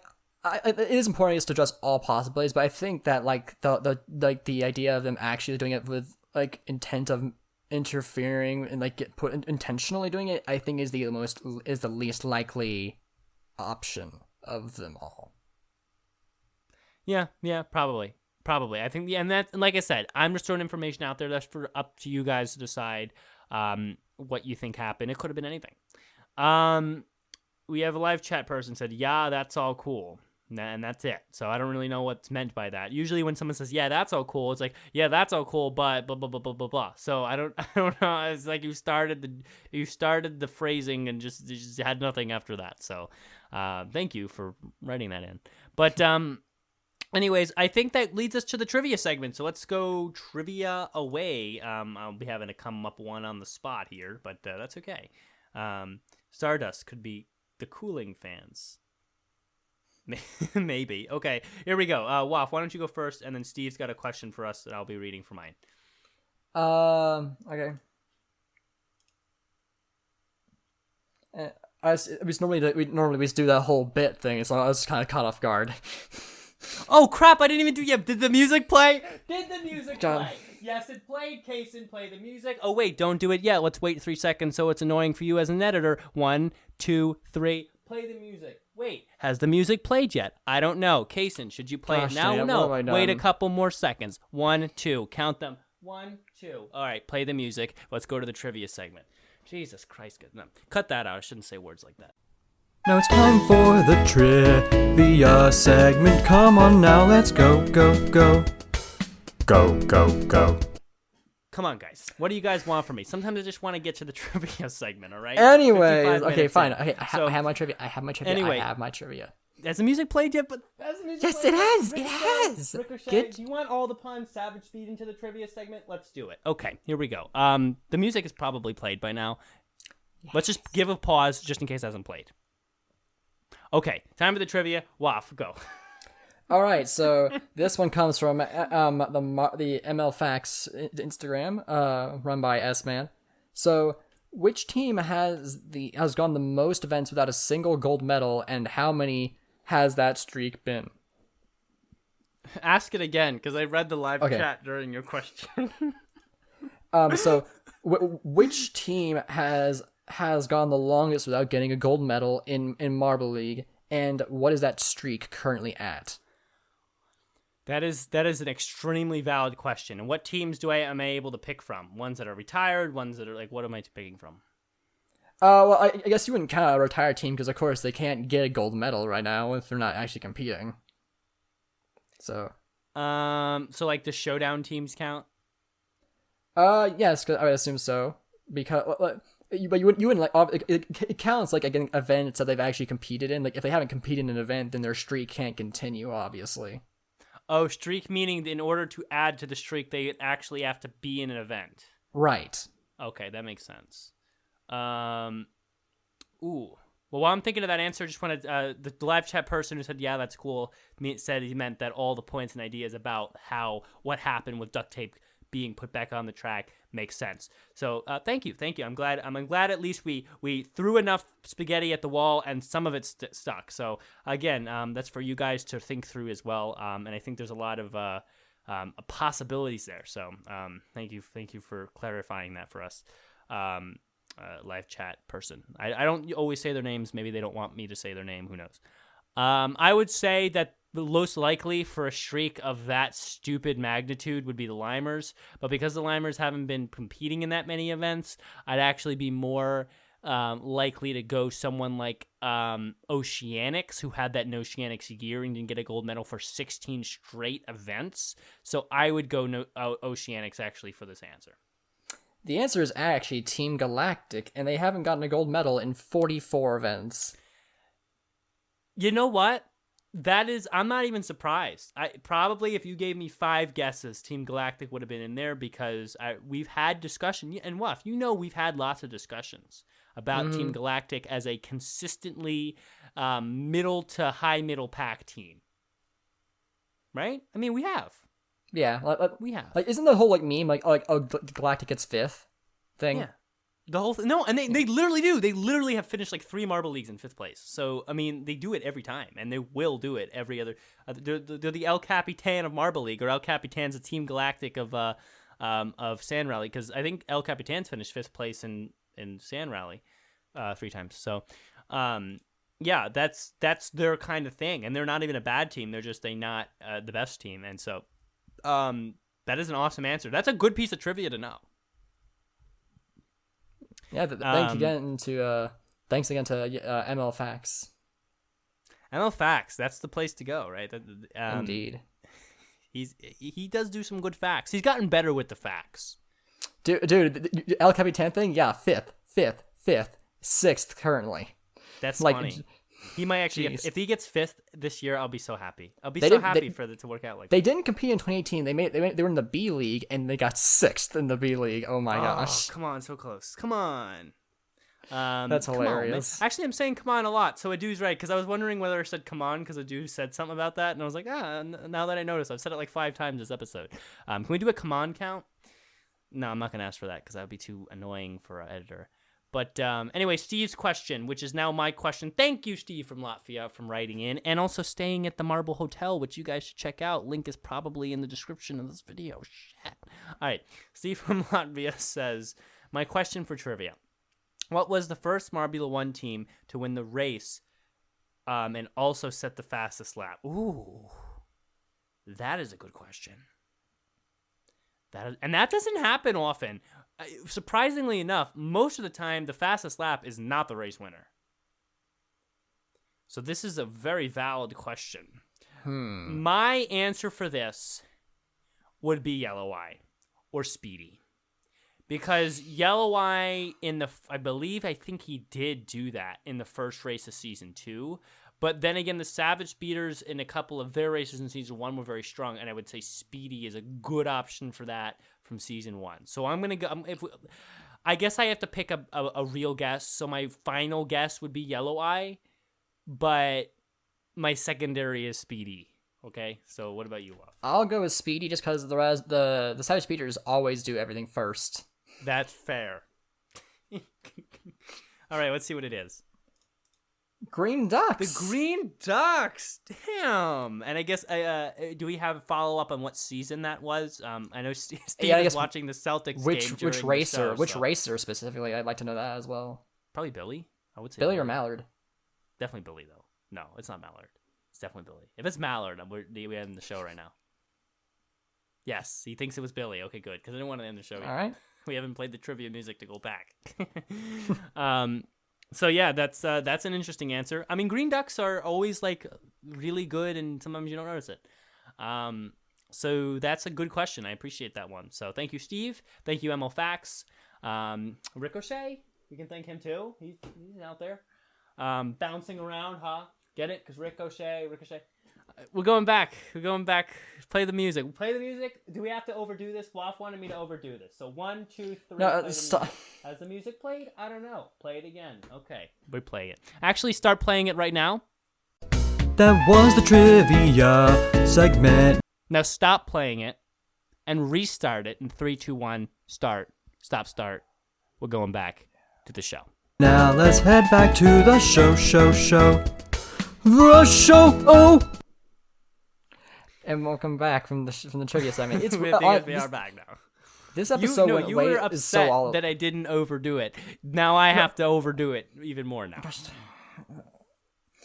it is important to address all possibilities, but I think that like the idea of them actually doing it with like intent of interfering and like intentionally doing it, I think is the least likely option of them all. Yeah, probably. I think, and like I said, I'm just throwing information out there. That's up to you guys to decide what you think happened. It could have been anything. We have a live chat person said, yeah, that's all cool. And that's it. So I don't really know what's meant by that. Usually when someone says, yeah, that's all cool, it's like, yeah, that's all cool, but blah, blah, blah, blah, blah, blah. So I don't know. It's like you started the phrasing and just had nothing after that. So, thank you for writing that in. But, anyways, I think that leads us to the trivia segment. So let's go trivia away. I'll be having to come up one on the spot here, but that's okay. Stardust could be the cooling fans. Maybe. Okay, here we go. Waff, why don't you go first, and then Steve's got a question for us that I'll be reading for mine. Okay. We normally do that whole bit thing, so I was kind of caught off guard. Oh crap! I didn't even do. Yeah, did the music play? Play? Yes, it played. Kaysen, play the music. Oh wait, don't do it yet. Let's wait 3 seconds so it's annoying for you as an editor. 1, 2, 3. Play the music. Wait, has the music played yet? I don't know. Kaysen, should you play it now? No. Wait a couple more seconds. 1, 2. Count them. 1, 2. All right, play the music. Let's go to the trivia segment. Jesus Christ! No, cut that out. I shouldn't say words like that. Now it's time for the trivia segment. Come on now, let's go. Go. Come on, guys. What do you guys want from me? Sometimes I just want to get to the trivia segment, all right? Anyways, okay, fine. I have my trivia. Anyway, I have my trivia. Has the music played yet? Yes, it has. It has. Ricochet, do you want all the puns, Savage Speed into the trivia segment? Let's do it. Okay, here we go. The music is probably played by now. Yes. Let's just give a pause just in case it hasn't played. Okay, time for the trivia. Waff, go. All right, so this one comes from the ML Facts Instagram, run by S-Man. So, which team has gone the most events without a single gold medal, and how many has that streak been? Ask it again, because I read the live chat during your question. So, which team has gone the longest without getting a gold medal in Marble League, and what is that streak currently at? That is an extremely valid question. And what teams am I able to pick from? Ones that are retired, ones that are like, what am I picking from? Well, I guess you wouldn't count a retired team because, of course, they can't get a gold medal right now if they're not actually competing. So. So like the showdown teams count? Yes, I would assume so. Because, but you wouldn't like it counts like again events that they've actually competed in. Like if they haven't competed in an event, then their streak can't continue. Obviously. Oh, streak meaning in order to add to the streak, they actually have to be in an event. Right. Okay, that makes sense. Well, while I'm thinking of that answer, just wanted the live chat person who said, "Yeah, that's cool," said he meant that all the points and ideas about what happened with duct tape being put back on the track makes sense. So thank you. I'm glad at least we threw enough spaghetti at the wall and some of it stuck. So again, that's for you guys to think through as well. And I think there's a lot of possibilities there. So thank you for clarifying that for us. Live chat person. I don't always say their names. Maybe they don't want me to say their name. Who knows? I would say that the most likely for a streak of that stupid magnitude would be the Limers, but because the Limers haven't been competing in that many events, I'd actually be more likely to go someone like Oceanics, who had that Oceanics year and didn't get a gold medal for 16 straight events. So I would go Oceanics actually for this answer. The answer is actually Team Galactic, and they haven't gotten a gold medal in 44 events. You know what? I'm not even surprised. Probably if you gave me 5 guesses, Team Galactic would have been in there because we've had discussion. And Wuff, we've had lots of discussions about Team Galactic as a consistently middle to high middle pack team. Right? I mean, we have. Yeah, we have. Like, isn't the whole meme Galactic gets 5th thing? Yeah. The whole thing. No, and they literally do. They literally have finished like 3 Marble Leagues in 5th place. So, I mean, they do it every time, and they will do it every other. They're the El Capitan of Marble League, or El Capitan's a Team Galactic of Sand Rally, because I think El Capitan's finished 5th place in Sand Rally 3 times. So, yeah, that's their kind of thing, and they're not even a bad team. They're just not the best team, and so that is an awesome answer. That's a good piece of trivia to know. Yeah, thanks again to ML Facts. ML Facts, that's the place to go, right? Indeed. He does do some good facts. He's gotten better with the facts. Dude, the El Capitan thing, yeah, 5th, 6th currently. That's like, funny. He might actually, if he gets 5th this year, I'll be so happy. I'll be happy for it to work out like that. They didn't compete in 2018. They were in the B League, and they got 6th in the B League. Oh my gosh. Come on, so close. Come on. That's hilarious. Actually, I'm saying come on a lot, so Adu's right, because I was wondering whether I said come on because Adu said something about that, and I was like, now that I notice, I've said it like 5 times this episode. Can we do a come on count? No, I'm not going to ask for that because that would be too annoying for an editor. But anyway, Steve's question, which is now my question. Thank you, Steve from Latvia, from writing in, and also staying at the Marble Hotel, which you guys should check out. Link is probably in the description of this video. Shit. All right, Steve from Latvia says, my question for trivia. What was the first Marbula 1 team to win the race and also set the fastest lap? Ooh, that is a good question. That doesn't happen often. Surprisingly enough, most of the time, the fastest lap is not the race winner. So this is a very valid question. My answer for this would be Yellow Eye or Speedy. Because Yellow Eye I think he did do that in the first race of Season 2. But then again, the Savage Speeders in a couple of their races in Season 1 were very strong, and I would say Speedy is a good option for that from Season 1. So I'm going to go... I guess I have to pick a real guess, so my final guess would be Yellow Eye, but my secondary is Speedy. Okay, so what about you, Wuff? I'll go with Speedy just because the Savage Speeders always do everything first. That's fair. All right, let's see what it is. Green Ducks. The Green Ducks. Damn. And I guess do we have follow up on what season that was? I know Steve is watching the Celtics game. Which racer? Which racer specifically? I'd like to know that as well. Probably Billy. I would say Billy or Mallard. Definitely Billy though. No, it's not Mallard. It's definitely Billy. If it's Mallard, we're ending the show right now. Yes, he thinks it was Billy. Okay, good. Because I didn't want to end the show yet. All right. We haven't played the trivia music to go back. So yeah, that's an interesting answer. I mean, Green Ducks are always like really good, and sometimes you don't notice it. So that's a good question. I appreciate that one. So thank you, Steve. Thank you, ML Facts. Ricochet, you can thank him too. He's out there bouncing around, huh? Get it? Because Ricochet. We're going back. Play the music. Do we have to overdo this? Waff wanted me to overdo this. So 1, 2, 3. No, stop. Has the music played? I don't know. Play it again. Okay. We're playing it. Actually, start playing it right now. That was the trivia segment. Now stop playing it and restart it in 3, 2, 1. Start. Stop. We're going back to the show. Now let's head back to the show. The show. Oh. And welcome back from the trivia segment. It's we are back now. This episode you were upset that I didn't overdo it. Now I have to overdo it even more now.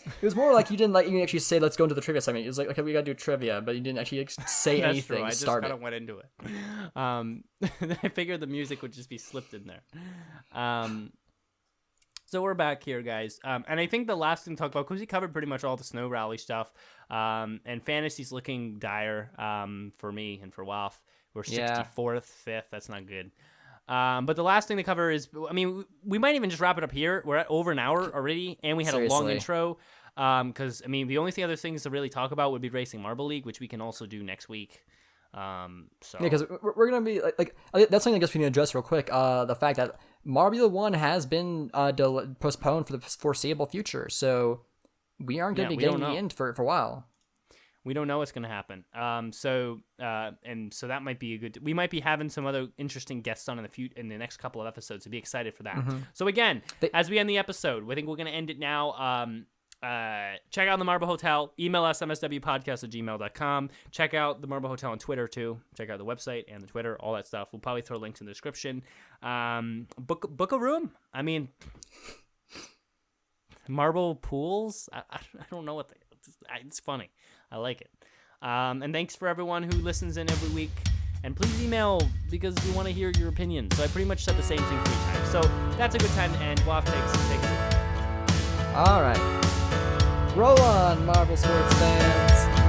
It was more like you didn't actually say let's go into the trivia segment. It was like, okay, we gotta do trivia, but you didn't actually say That's anything. True. I just kind of went into it. I figured the music would just be slipped in there. So we're back here, guys. And I think the last thing to talk about, because we covered pretty much all the snow rally stuff, and fantasy's looking dire for me and for Waff. We're 64th, 5th. That's not good. But the last thing to cover is, I mean, we might even just wrap it up here. We're at over an hour already, and we had a long intro. Because, I mean, the only other things to really talk about would be Racing Marble League, which we can also do next week. Yeah, because we're gonna be like that's something I guess we need to address real quick. The fact that Marbula 1 has been postponed for the foreseeable future, so we aren't going to be getting the end for a while. We don't know what's going to happen. So that might be a good. We might be having some other interesting guests on in the next couple of episodes. So be excited for that. Mm-hmm. So again, as we end the episode, I think we're going to end it now. Check out the Marble Hotel. Email us mswpodcast@gmail.com. Check out the Marble Hotel on Twitter too. Check out the website and the Twitter, all that stuff. We'll probably throw links in the description. Book a room. I mean, marble pools. I don't know what it's funny. I like it. And thanks for everyone who listens in every week. And please email because we want to hear your opinion. So I pretty much said the same thing 3 times. So that's a good time to end. Waff takes it. All right. Roll on, Marble sports fans.